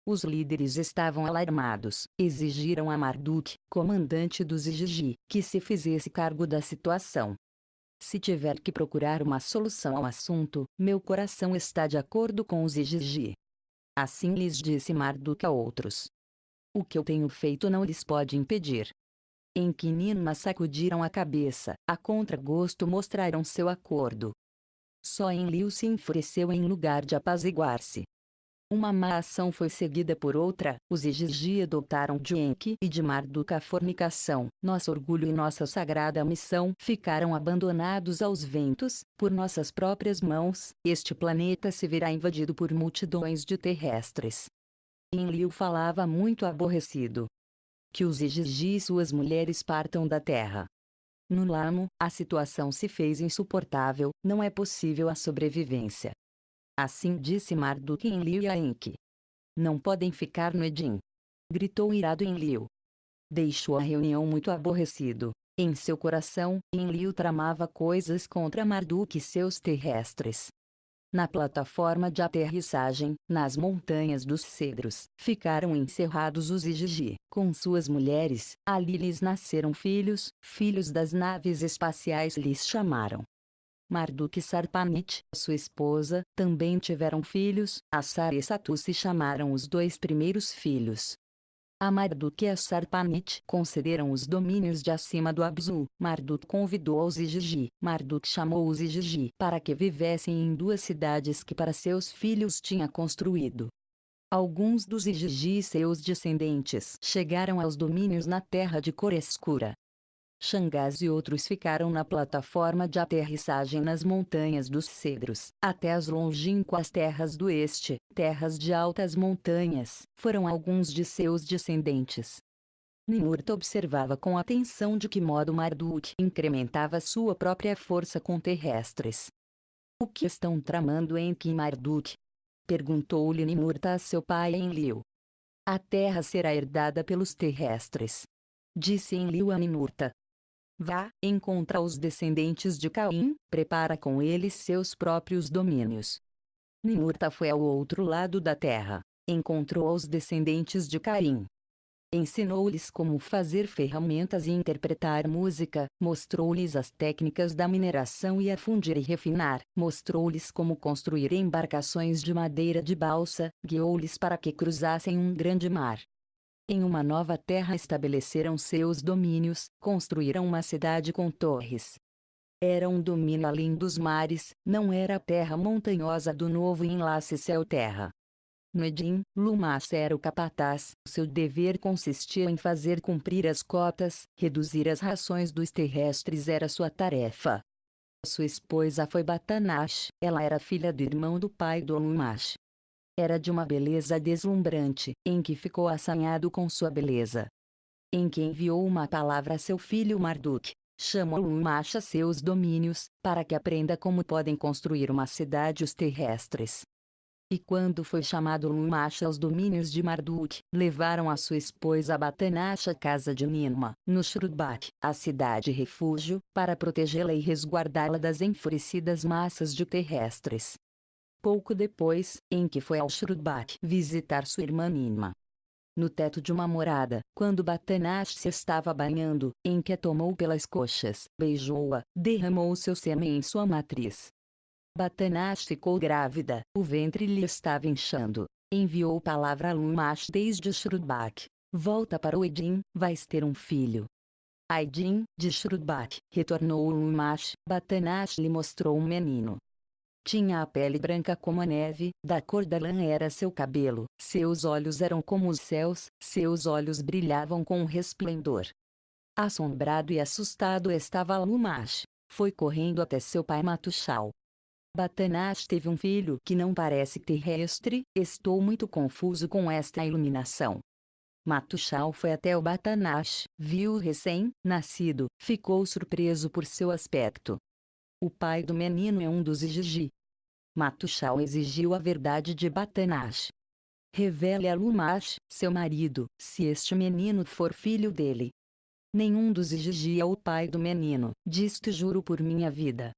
Os líderes estavam alarmados, exigiram a Marduk, comandante dos Igigi, que se fizesse cargo da situação. Se tiver que procurar uma solução ao assunto, meu coração está de acordo com os Igigi. Assim lhes disse Marduk a outros. O que eu tenho feito não lhes pode impedir. Em Ninma sacudiram a cabeça, a contragosto mostraram seu acordo. Só Enlil se enfureceu em lugar de apaziguar-se. Uma má ação foi seguida por outra, os Igigi adotaram de Enki e de Marduk a fornicação, nosso orgulho e nossa sagrada missão ficaram abandonados aos ventos, por nossas próprias mãos, este planeta se verá invadido por multidões de terrestres. Enlil falava muito aborrecido. Que os Igigi e suas mulheres partam da terra. No Lamo, a situação se fez insuportável, não é possível a sobrevivência. Assim disse Marduk a Enlil e a Enki. Não podem ficar no Edim. Gritou irado Enlil. Deixou a reunião muito aborrecido. Em seu coração, Enlil tramava coisas contra Marduk e seus terrestres. Na plataforma de aterrissagem, nas montanhas dos Cedros, ficaram encerrados os Igigi, com suas mulheres, ali lhes nasceram filhos, filhos das naves espaciais lhes chamaram. Marduk e Sarpanit, sua esposa, também tiveram filhos, Assar e Satu se chamaram os dois primeiros filhos. A Marduk e a Sarpanit concederam os domínios de acima do Abzu. Marduk convidou os Igigi. Marduk chamou os Igigi para que vivessem em duas cidades que para seus filhos tinha construído. Alguns dos Igigi e seus descendentes chegaram aos domínios na terra de cor escura. Xangás e outros ficaram na plataforma de aterrissagem nas montanhas dos Cedros, até as longínquas terras do Oeste, terras de altas montanhas, foram alguns de seus descendentes. Ninurta observava com atenção de que modo Marduk incrementava sua própria força com terrestres. O que estão tramando Enki e Marduk? Perguntou-lhe Ninurta a seu pai Enlil. A terra será herdada pelos terrestres. Disse Enlil a Ninurta. Vá, encontra os descendentes de Caim, prepara com eles seus próprios domínios. Ninurta foi ao outro lado da terra. Encontrou os descendentes de Caim. Ensinou-lhes como fazer ferramentas e interpretar música, mostrou-lhes as técnicas da mineração e a fundir e refinar, mostrou-lhes como construir embarcações de madeira de balsa, guiou-lhes para que cruzassem um grande mar. Em uma nova terra estabeleceram seus domínios, construíram uma cidade com torres. Era um domínio além dos mares, não era a terra montanhosa do novo enlace céu-terra. No Edim, Lumash era o capataz, seu dever consistia em fazer cumprir as cotas, reduzir as rações dos terrestres era sua tarefa. Sua esposa foi Batanash, ela era filha do irmão do pai do Lumash. Era de uma beleza deslumbrante, em que ficou assanhado com sua beleza. Em que enviou uma palavra a seu filho Marduk, chamou Lumash a seus domínios, para que aprenda como podem construir uma cidade os terrestres. E quando foi chamado Lumash aos domínios de Marduk, levaram a sua esposa Batanash à casa de Ninma, no Shrudbak, a cidade refúgio, para protegê-la e resguardá-la das enfurecidas massas de terrestres. Pouco depois, Enki foi ao Shrudbak visitar sua irmã Ninma. No teto de uma morada, quando Batanash se estava banhando, Enki a tomou pelas coxas, beijou-a, derramou seu sêmen em sua matriz. Batanash ficou grávida, o ventre lhe estava inchando. Enviou palavra a Lumash desde Shrudbak. Volta para o Edim, vais ter um filho. Aidin, de Shurubak, retornou Lumash. Batanash lhe mostrou um menino. Tinha a pele branca como a neve, da cor da lã era seu cabelo, seus olhos eram como os céus, seus olhos brilhavam com um resplendor. Assombrado e assustado estava Lumash. Foi correndo até seu pai Matushal. Batanash teve um filho que não parece terrestre, estou muito confuso com esta iluminação. Matushal foi até o Batanash, viu o recém-nascido, ficou surpreso por seu aspecto. O pai do menino é um dos Igigi. Matushal exigiu a verdade de Batanash. Revele a Lumash, seu marido, se este menino for filho dele. Nenhum dos Igigi é o pai do menino, diz-te juro por minha vida.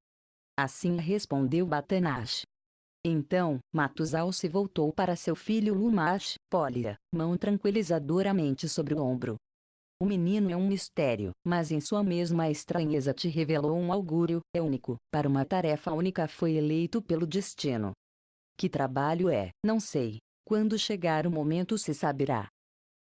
Assim respondeu Batanash. Então, Matusal se voltou para seu filho Lumash, Pólia, mão tranquilizadoramente sobre o ombro. O menino é um mistério, mas em sua mesma estranheza te revelou um augúrio, é único, para uma tarefa única foi eleito pelo destino. Que trabalho é, não sei. Quando chegar o momento se saberá.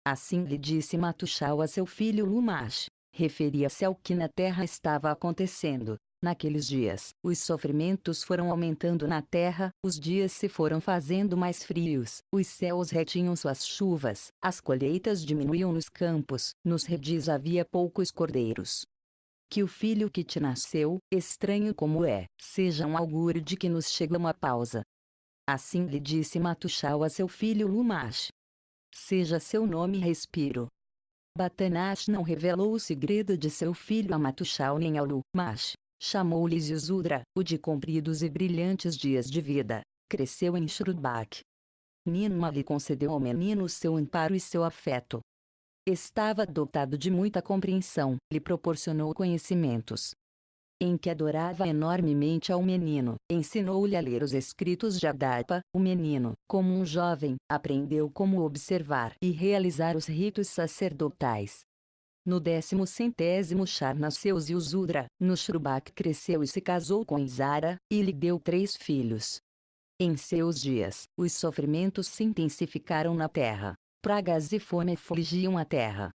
Assim lhe disse Matushal a seu filho Lumash. Referia-se ao que na terra estava acontecendo. Naqueles dias, os sofrimentos foram aumentando na terra, os dias se foram fazendo mais frios, os céus retinham suas chuvas, as colheitas diminuíam nos campos, nos redis havia poucos cordeiros. Que o filho que te nasceu, estranho como é, seja um augúrio de que nos chega uma pausa. Assim lhe disse Matushal a seu filho Lumash. Seja seu nome Respiro. Batanash não revelou o segredo de seu filho a Matushal nem ao Lumash. Chamou-lhe Zizudra, o de compridos e brilhantes dias de vida. Cresceu em Shurubak. Ninma lhe concedeu ao menino seu amparo e seu afeto. Estava dotado de muita compreensão, lhe proporcionou conhecimentos. Em que adorava enormemente ao menino, ensinou-lhe a ler os escritos de Adapa. O menino, como um jovem, aprendeu como observar e realizar os ritos sacerdotais. No 10º Shar nasceu Zilzudra, no Shurubak cresceu e se casou com Izara, e lhe deu 3 filhos. Em seus dias, os sofrimentos se intensificaram na terra. Pragas e fome afligiam a terra.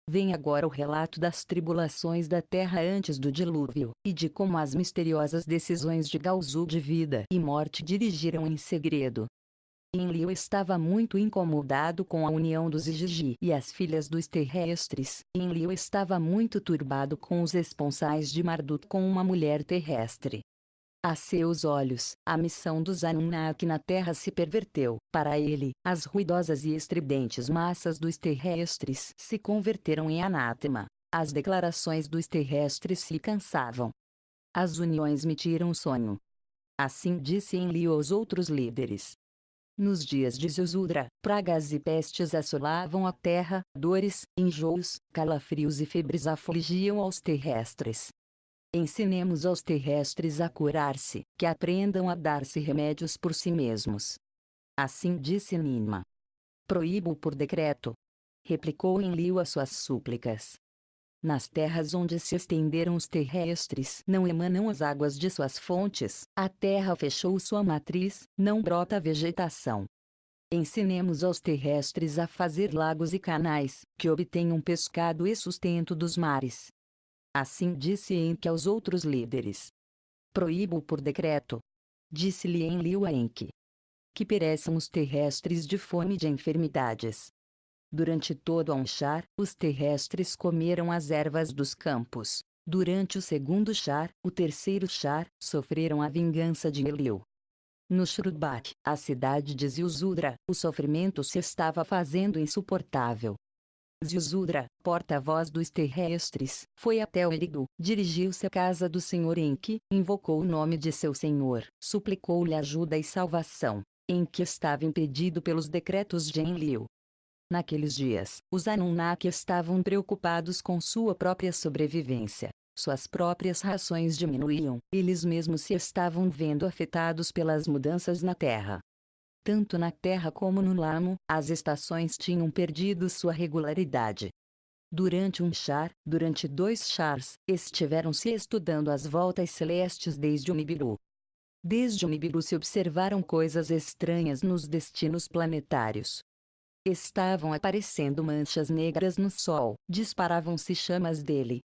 Vem agora o relato das tribulações da terra antes do dilúvio, e de como as misteriosas decisões de Galzu de vida e morte dirigiram em segredo. Enlil estava muito incomodado com a união dos Igigi e as filhas dos terrestres. Enlil estava muito turbado com os esponsais de Marduk com uma mulher terrestre. A seus olhos, a missão dos Anunnaki na Terra se perverteu. Para ele, as ruidosas e estridentes massas dos terrestres se converteram em anátema. As declarações dos terrestres se cansavam. As uniões me tiram o sono. Assim disse Enlil aos outros líderes. Nos dias de Zilzudra, pragas e pestes assolavam a terra, dores, enjoos, calafrios e febres afligiam aos terrestres. Ensinemos aos terrestres a curar-se, que aprendam a dar-se remédios por si mesmos. Assim disse Ninma. Proíbo por decreto. Replicou Enlil às suas súplicas. Nas terras onde se estenderam os terrestres não emanam as águas de suas fontes, a terra fechou sua matriz, não brota vegetação. Ensinemos aos terrestres a fazer lagos e canais, que obtenham pescado e sustento dos mares. Assim disse Enki aos outros líderes. Proíbo por decreto. Disse-lhe Enlil a Enki. Que pereçam os terrestres de fome e de enfermidades. Durante todo Anshar, os terrestres comeram as ervas dos campos. Durante o segundo Shar, o terceiro Shar, sofreram a vingança de Enlil. No Shurubak, a cidade de Zilzudra, o sofrimento se estava fazendo insuportável. Zilzudra, porta-voz dos terrestres, foi até o Eridu, dirigiu-se à casa do Senhor Enki, invocou o nome de seu Senhor, suplicou-lhe ajuda e salvação. Enki estava impedido pelos decretos de Enlil. Naqueles dias, os Anunnaki estavam preocupados com sua própria sobrevivência. Suas próprias rações diminuíam, eles mesmos se estavam vendo afetados pelas mudanças na Terra. Tanto na Terra como no Lamo, as estações tinham perdido sua regularidade. Durante um Shar, durante 2 Shars, estiveram-se estudando as voltas celestes desde o Nibiru. Desde o Nibiru se observaram coisas estranhas nos destinos planetários. Estavam aparecendo manchas negras no sol, disparavam-se chamas dele.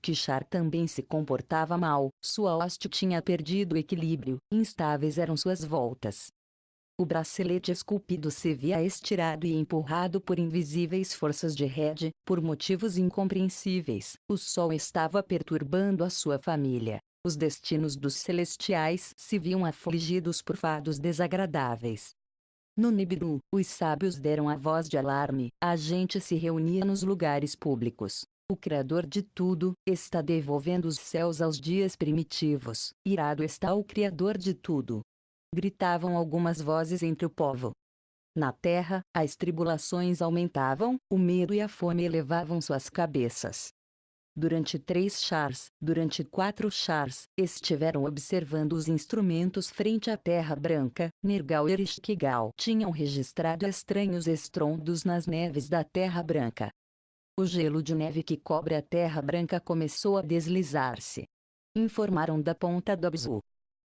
Kishar também se comportava mal, sua hoste tinha perdido o equilíbrio, instáveis eram suas voltas. O bracelete esculpido se via estirado e empurrado por invisíveis forças de Red, por motivos incompreensíveis. O sol estava perturbando a sua família. Os destinos dos celestiais se viam afligidos por fados desagradáveis. No Nibiru, os sábios deram a voz de alarme, a gente se reunia nos lugares públicos. O Criador de tudo está devolvendo os céus aos dias primitivos. Irado está o Criador de tudo. Gritavam algumas vozes entre o povo. Na terra, as tribulações aumentavam, o medo e a fome elevavam suas cabeças. Durante 3 chars, durante 4 chars, estiveram observando os instrumentos frente à Terra Branca. Nergal e Ereshkigal tinham registrado estranhos estrondos nas neves da Terra Branca. O gelo de neve que cobre a Terra Branca começou a deslizar-se. Informaram da ponta do Abzu.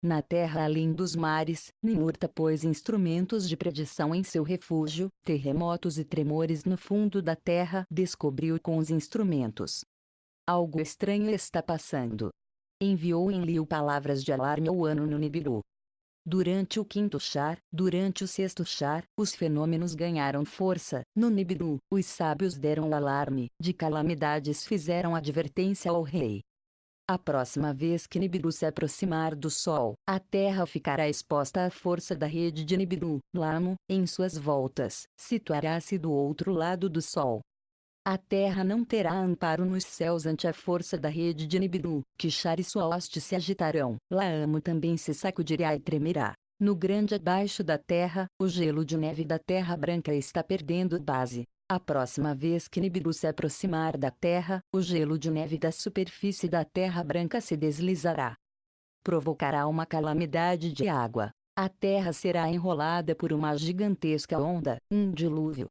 Na terra além dos mares, Ninurta pôs instrumentos de predição em seu refúgio, terremotos e tremores no fundo da terra descobriu com os instrumentos. Algo estranho está passando. Enviou Enlil palavras de alarme ao ano no Nibiru. Durante o 5º char, durante o 6º char, os fenômenos ganharam força. No Nibiru, os sábios deram o alarme, de calamidades fizeram advertência ao rei. A próxima vez que Nibiru se aproximar do Sol, a Terra ficará exposta à força da rede de Nibiru. Lamo, em suas voltas, situará-se do outro lado do Sol. A Terra não terá amparo nos céus ante a força da rede de Nibiru. Kishar e sua hoste se agitarão. Laamo também se sacudirá e tremerá. No grande abaixo da Terra, o gelo de neve da Terra Branca está perdendo base. A próxima vez que Nibiru se aproximar da Terra, o gelo de neve da superfície da Terra Branca se deslizará. Provocará uma calamidade de água. A Terra será enrolada por uma gigantesca onda, um dilúvio.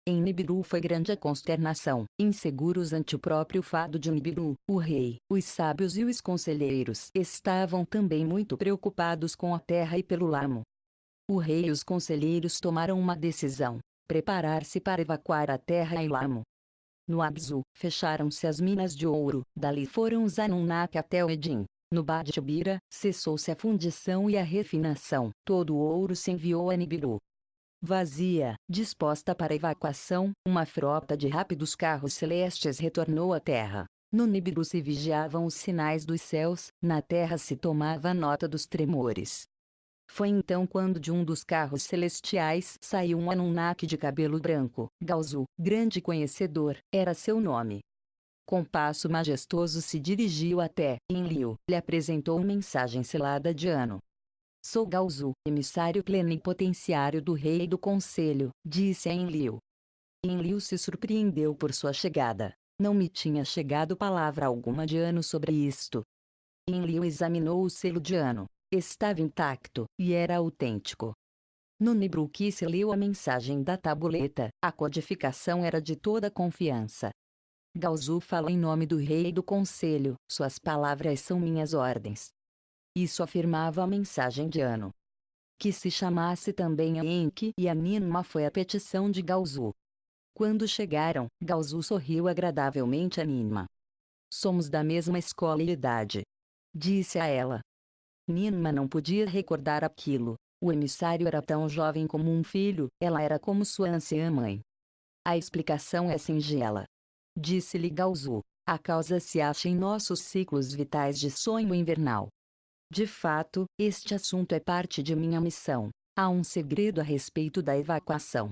Em Nibiru foi grande a consternação. Inseguros ante o próprio fado de Nibiru, o rei, os sábios e os conselheiros estavam também muito preocupados com a terra e pelo Lamo. O rei e os conselheiros tomaram uma decisão: preparar-se para evacuar a terra e Lamo. No Abzu, fecharam-se as minas de ouro, dali foram os Anunnaki até o Edim. No Badtibira, cessou-se a fundição e a refinação, todo o ouro se enviou a Nibiru. Vazia, disposta para evacuação, uma frota de rápidos carros celestes retornou à Terra. No Nibiru se vigiavam os sinais dos céus, na Terra se tomava nota dos tremores. Foi então quando de um dos carros celestiais saiu um Anunnaki de cabelo branco. Galzu, grande conhecedor, era seu nome. Com passo majestoso se dirigiu até Enlil, lhe apresentou mensagem selada de Anu. Sou Galzu, emissário plenipotenciário do rei e do conselho, disse a Enlil. Enlil se surpreendeu por sua chegada. Não me tinha chegado palavra alguma de Anu sobre isto. Enlil examinou o selo de Anu. Estava intacto, e era autêntico. No Nibiru que se leu a mensagem da tabuleta, a codificação era de toda confiança. Galzu fala em nome do rei e do conselho, suas palavras são minhas ordens. Isso afirmava a mensagem de Anu. Que se chamasse também a Enki e a Ninma foi a petição de Galzu. Quando chegaram, Galzu sorriu agradavelmente a Ninma. Somos da mesma escola e idade. Disse a ela. Ninma não podia recordar aquilo. O emissário era tão jovem como um filho, ela era como sua anciã mãe. A explicação é singela. Disse-lhe Galzu. A causa se acha em nossos ciclos vitais de sonho invernal. De fato, este assunto é parte de minha missão. Há um segredo a respeito da evacuação.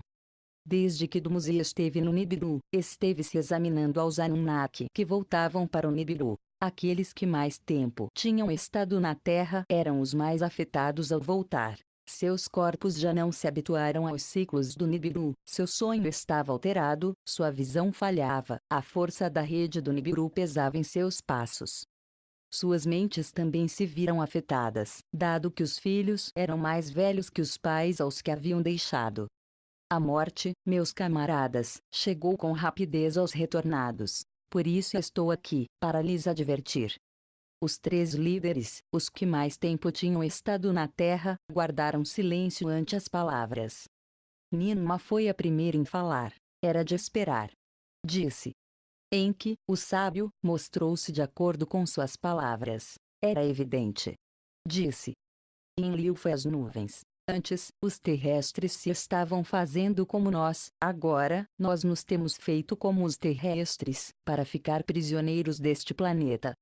Desde que Dumuzi esteve no Nibiru, esteve se examinando aos Anunnaki que voltavam para o Nibiru. Aqueles que mais tempo tinham estado na Terra eram os mais afetados ao voltar. Seus corpos já não se habituaram aos ciclos do Nibiru, seu sonho estava alterado, sua visão falhava, a força da rede do Nibiru pesava em seus passos. Suas mentes também se viram afetadas, dado que os filhos eram mais velhos que os pais aos que haviam deixado. A morte, meus camaradas, chegou com rapidez aos retornados. Por isso estou aqui, para lhes advertir. Os 3 líderes, os que mais tempo tinham estado na Terra, guardaram silêncio ante as palavras. Ninma foi a primeira em falar. Era de esperar. Disse. Enki, o sábio, mostrou-se de acordo com suas palavras. Era evidente. Disse. Enlil foi às nuvens. Antes, os terrestres se estavam fazendo como nós, agora, nós nos temos feito como os terrestres, para ficar prisioneiros deste planeta.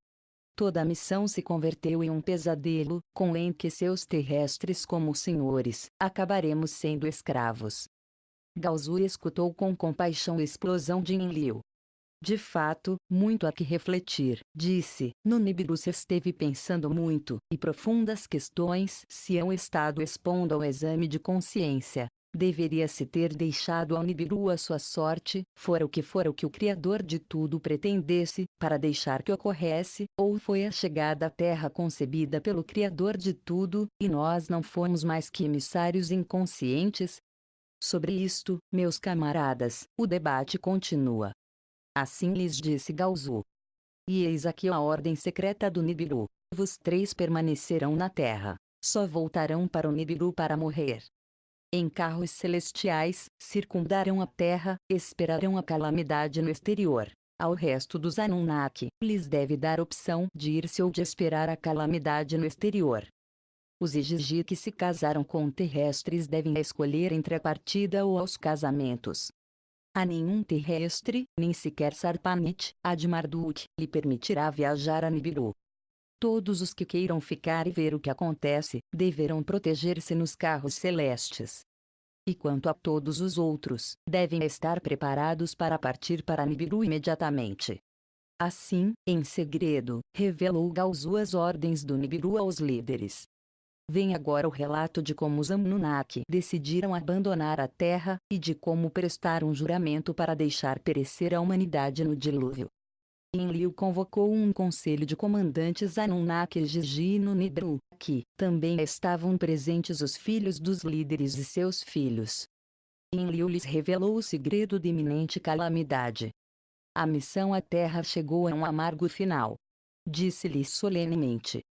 Toda a missão se converteu em um pesadelo, com Enki e seus terrestres como senhores, acabaremos sendo escravos. Galzu escutou com compaixão a explosão de Enlil. De fato, muito há que refletir, disse. No Nibiru se esteve pensando muito, e profundas questões se hão estado expondo ao exame de consciência. Deveria-se ter deixado ao Nibiru a sua sorte, fora o que o Criador de tudo pretendesse, para deixar que ocorresse, ou foi a chegada à Terra concebida pelo Criador de tudo, e nós não fomos mais que emissários inconscientes? Sobre isto, meus camaradas, o debate continua. Assim lhes disse Galzu. E eis aqui a ordem secreta do Nibiru. Vos três permanecerão na terra. Só voltarão para o Nibiru para morrer. Em carros celestiais, circundarão a terra, esperarão a calamidade no exterior. Ao resto dos Anunnaki, lhes deve dar opção de ir-se ou de esperar a calamidade no exterior. Os Igigi que se casaram com terrestres devem escolher entre a partida ou aos casamentos. A nenhum terrestre, nem sequer Sarpanit, a de Marduk, lhe permitirá viajar a Nibiru. Todos os que queiram ficar e ver o que acontece, deverão proteger-se nos carros celestes. E quanto a todos os outros, devem estar preparados para partir para Nibiru imediatamente. Assim, em segredo, revelou Galzu as ordens do Nibiru aos líderes. Vem agora o relato de como os Anunnaki decidiram abandonar a Terra, e de como prestaram juramento para deixar perecer a humanidade no dilúvio. Enlil convocou um conselho de comandantes Anunnaki e Gigi no Nibiru, que também estavam presentes os filhos dos líderes e seus filhos. Enlil lhes revelou o segredo de iminente calamidade. A missão à Terra chegou a um amargo final. Disse-lhes solenemente: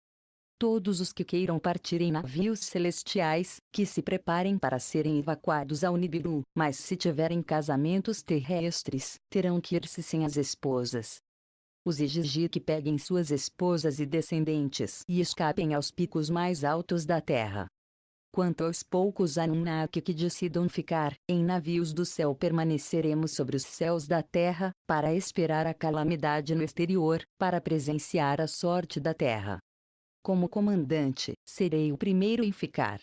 todos os que queiram partir em navios celestiais, que se preparem para serem evacuados ao Nibiru, mas se tiverem casamentos terrestres, terão que ir-se sem as esposas. Os Igigi que peguem suas esposas e descendentes e escapem aos picos mais altos da terra. Quanto aos poucos Anunnaki que decidam ficar, em navios do céu permaneceremos sobre os céus da terra, para esperar a calamidade no exterior, para presenciar a sorte da terra. Como comandante, serei o primeiro em ficar.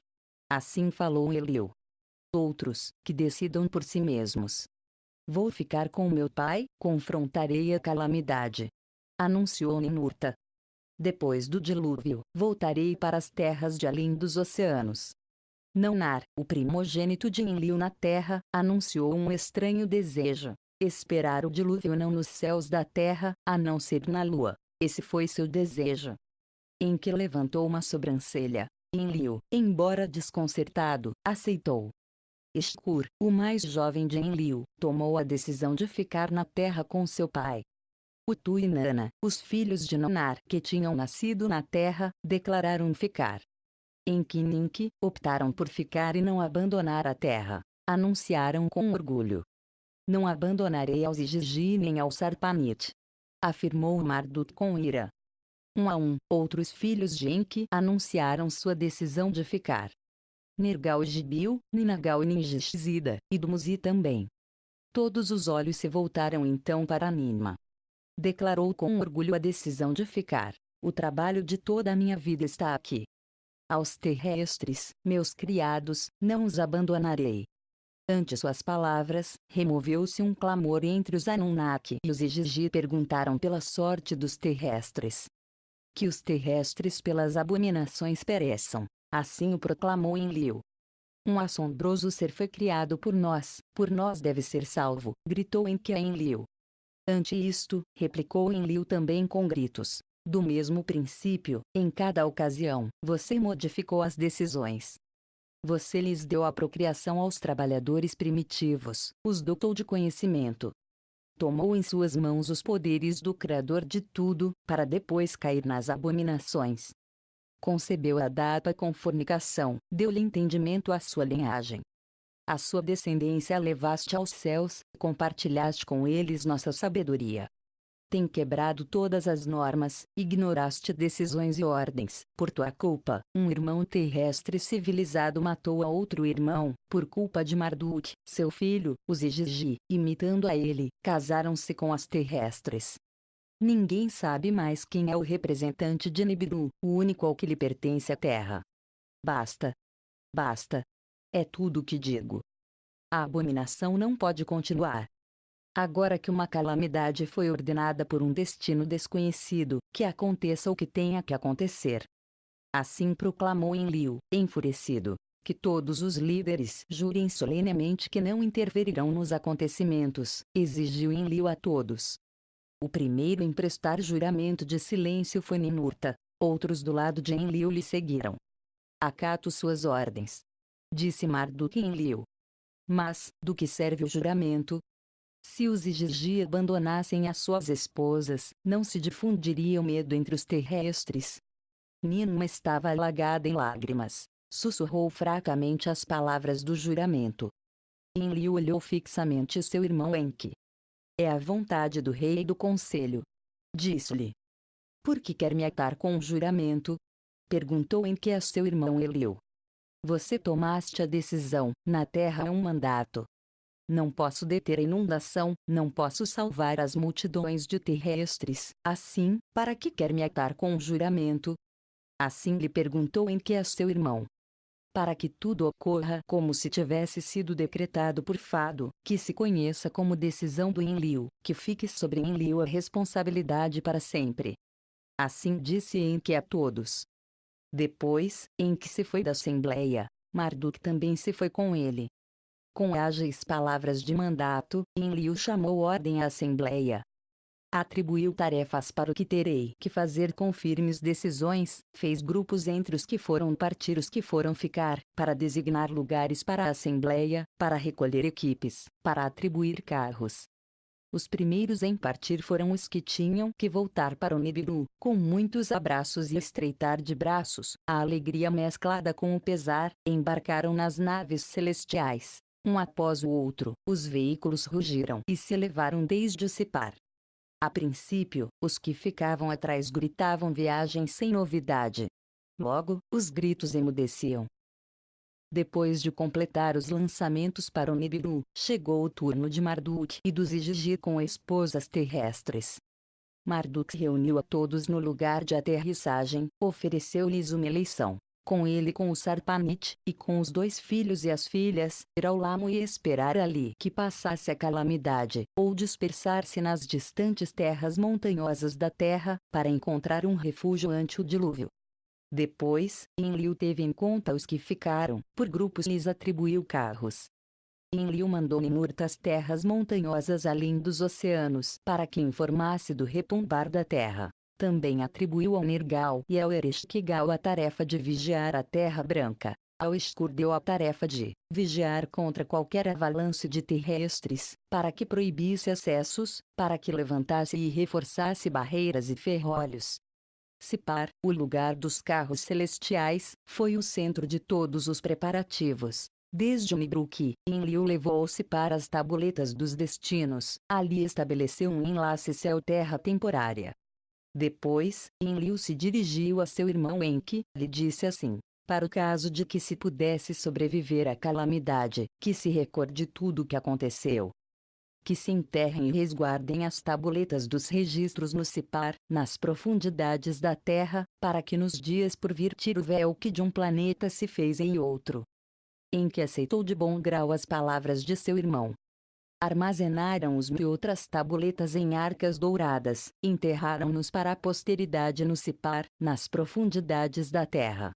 Assim falou Enlil. Outros, que decidam por si mesmos. Vou ficar com meu pai, confrontarei a calamidade. Anunciou Ninurta. Depois do dilúvio, voltarei para as terras de além dos oceanos. Naunar, o primogênito de Enlil na terra, anunciou um estranho desejo: esperar o dilúvio não nos céus da terra, a não ser na lua. Esse foi seu desejo. Enki levantou uma sobrancelha. Enlil, embora desconcertado, aceitou. Ishkur, o mais jovem de Enlil, tomou a decisão de ficar na terra com seu pai. Utu e Nana, os filhos de Nanar que tinham nascido na terra, declararam ficar. Enki e Ninki optaram por ficar e não abandonar a terra. Anunciaram com orgulho: não abandonarei aos Igigi nem ao Sarpanit. Afirmou Marduk com ira. Um a um, outros filhos de Enki anunciaram sua decisão de ficar. Nergal e Gibil, Ninagal e Ningishzida, e Dumuzi também. Todos os olhos se voltaram então para Ninma. Declarou com orgulho a decisão de ficar. O trabalho de toda a minha vida está aqui. Aos terrestres, meus criados, não os abandonarei. Ante suas palavras, removeu-se um clamor entre os Anunnaki e os Igigi perguntaram pela sorte dos terrestres. Que os terrestres pelas abominações pereçam. Assim o proclamou Enlil. Um assombroso ser foi criado por nós deve ser salvo, gritou Enki a Enlil. Ante isto, replicou Enlil também com gritos. Do mesmo princípio, em cada ocasião, você modificou as decisões. Você lhes deu a procriação aos trabalhadores primitivos, os dotou de conhecimento. Tomou em suas mãos os poderes do Criador de tudo, para depois cair nas abominações. Concebeu a Dapa com fornicação, deu-lhe entendimento à sua linhagem. A sua descendência levaste aos céus, compartilhaste com eles nossa sabedoria. Tem quebrado todas as normas, ignoraste decisões e ordens. Por tua culpa, um irmão terrestre civilizado matou a outro irmão. Por culpa de Marduk, seu filho, os Igigi, imitando a ele, casaram-se com as terrestres. Ninguém sabe mais quem é o representante de Nibiru, o único ao que lhe pertence a terra. Basta. Basta. É tudo o que digo. A abominação não pode continuar. Agora que uma calamidade foi ordenada por um destino desconhecido, que aconteça o que tenha que acontecer. Assim proclamou Enlil, enfurecido, que todos os líderes jurem solenemente que não interferirão nos acontecimentos, exigiu Enlil a todos. O primeiro em prestar juramento de silêncio foi Ninurta, outros do lado de Enlil lhe seguiram. Acato suas ordens. Disse Marduk a Enlil. Mas, do que serve o juramento? Se os Igigi abandonassem as suas esposas, não se difundiria o medo entre os terrestres. Ninma estava alagada em lágrimas. Sussurrou fracamente as palavras do juramento. Enlil olhou fixamente seu irmão Enki. É a vontade do rei e do conselho. Disse-lhe. Por que quer me atar com um juramento? Perguntou Enki a seu irmão Enlil. Você tomaste a decisão, na terra é um mandato. Não posso deter a inundação, não posso salvar as multidões de terrestres. Assim, para que quer me atar com um juramento? Assim lhe perguntou Enki a seu irmão. Para que tudo ocorra como se tivesse sido decretado por Fado, que se conheça como decisão do Enlil, que fique sobre Enlil a responsabilidade para sempre. Assim disse Enki a todos. Depois, Enki se foi da assembleia, Marduk também se foi com ele. Com ágeis palavras de mandato, Enlil chamou ordem à assembleia. Atribuiu tarefas para o que terei que fazer com firmes decisões, fez grupos entre os que foram partir e os que foram ficar, para designar lugares para a assembleia, para recolher equipes, para atribuir carros. Os primeiros em partir foram os que tinham que voltar para o Nibiru, com muitos abraços e estreitar de braços, a alegria mesclada com o pesar, embarcaram nas naves celestiais. Um após o outro, os veículos rugiram e se elevaram desde o Sipar. A princípio, os que ficavam atrás gritavam viagem sem novidade. Logo, os gritos emudeciam. Depois de completar os lançamentos para o Nibiru, chegou o turno de Marduk e dos Igigi com esposas terrestres. Marduk reuniu a todos no lugar de aterrissagem, ofereceu-lhes uma eleição. Com ele com o Sarpanit, e com os 2 filhos e as filhas, ir ao Lamo e esperar ali que passasse a calamidade, ou dispersar-se nas distantes terras montanhosas da terra, para encontrar um refúgio ante o dilúvio. Depois, Enlil teve em conta os que ficaram, por grupos lhes atribuiu carros. Enlil mandou Ninurta às terras montanhosas além dos oceanos, para que informasse do retumbar da terra. Também atribuiu ao Nergal e ao Ereshkigal a tarefa de vigiar a Terra Branca. Ao Escur deu a tarefa de vigiar contra qualquer avalanche de terrestres, para que proibisse acessos, para que levantasse e reforçasse barreiras e ferrolhos. Sipar, o lugar dos carros celestiais, foi o centro de todos os preparativos. Desde o Nibiru, Enlil levou Sipar as tabuletas dos destinos, ali estabeleceu um enlace céu-terra temporária. Depois, Enlil se dirigiu a seu irmão Enki, lhe disse assim: para o caso de que se pudesse sobreviver à calamidade, que se recorde tudo o que aconteceu. Que se enterrem e resguardem as tabuletas dos registros no Sipar, nas profundidades da terra, para que nos dias por vir tire o véu que de um planeta se fez em outro. Enki aceitou de bom grau as palavras de seu irmão. Armazenaram-os e outras tabuletas em arcas douradas, enterraram-nos para a posteridade no Sipar, nas profundidades da terra.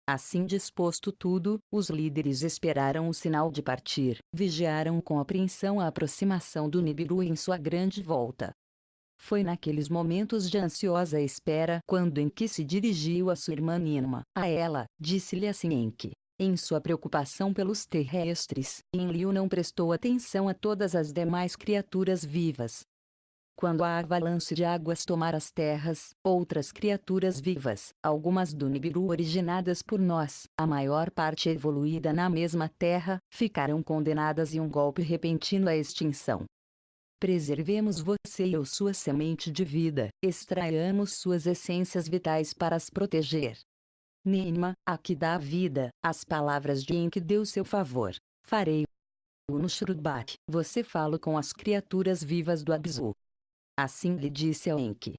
Assim disposto tudo, os líderes esperaram o sinal de partir, vigiaram com apreensão a aproximação do Nibiru em sua grande volta. Foi naqueles momentos de ansiosa espera quando Enki se dirigiu a sua irmã Ninma. A ela, disse-lhe assim Enki. Em sua preocupação pelos terrestres, Enlil não prestou atenção a todas as demais criaturas vivas. Quando a avalanche de águas tomar as terras, outras criaturas vivas, algumas do Nibiru originadas por nós, a maior parte evoluída na mesma terra, ficarão condenadas em um golpe repentino à extinção. Preservemos você e sua semente de vida, extraiamos suas essências vitais para as proteger. Nima, a que dá a vida, as palavras de Enki deu seu favor. Farei no Shrubat, você fala com as criaturas vivas do Abzu. Assim lhe disse a Enki.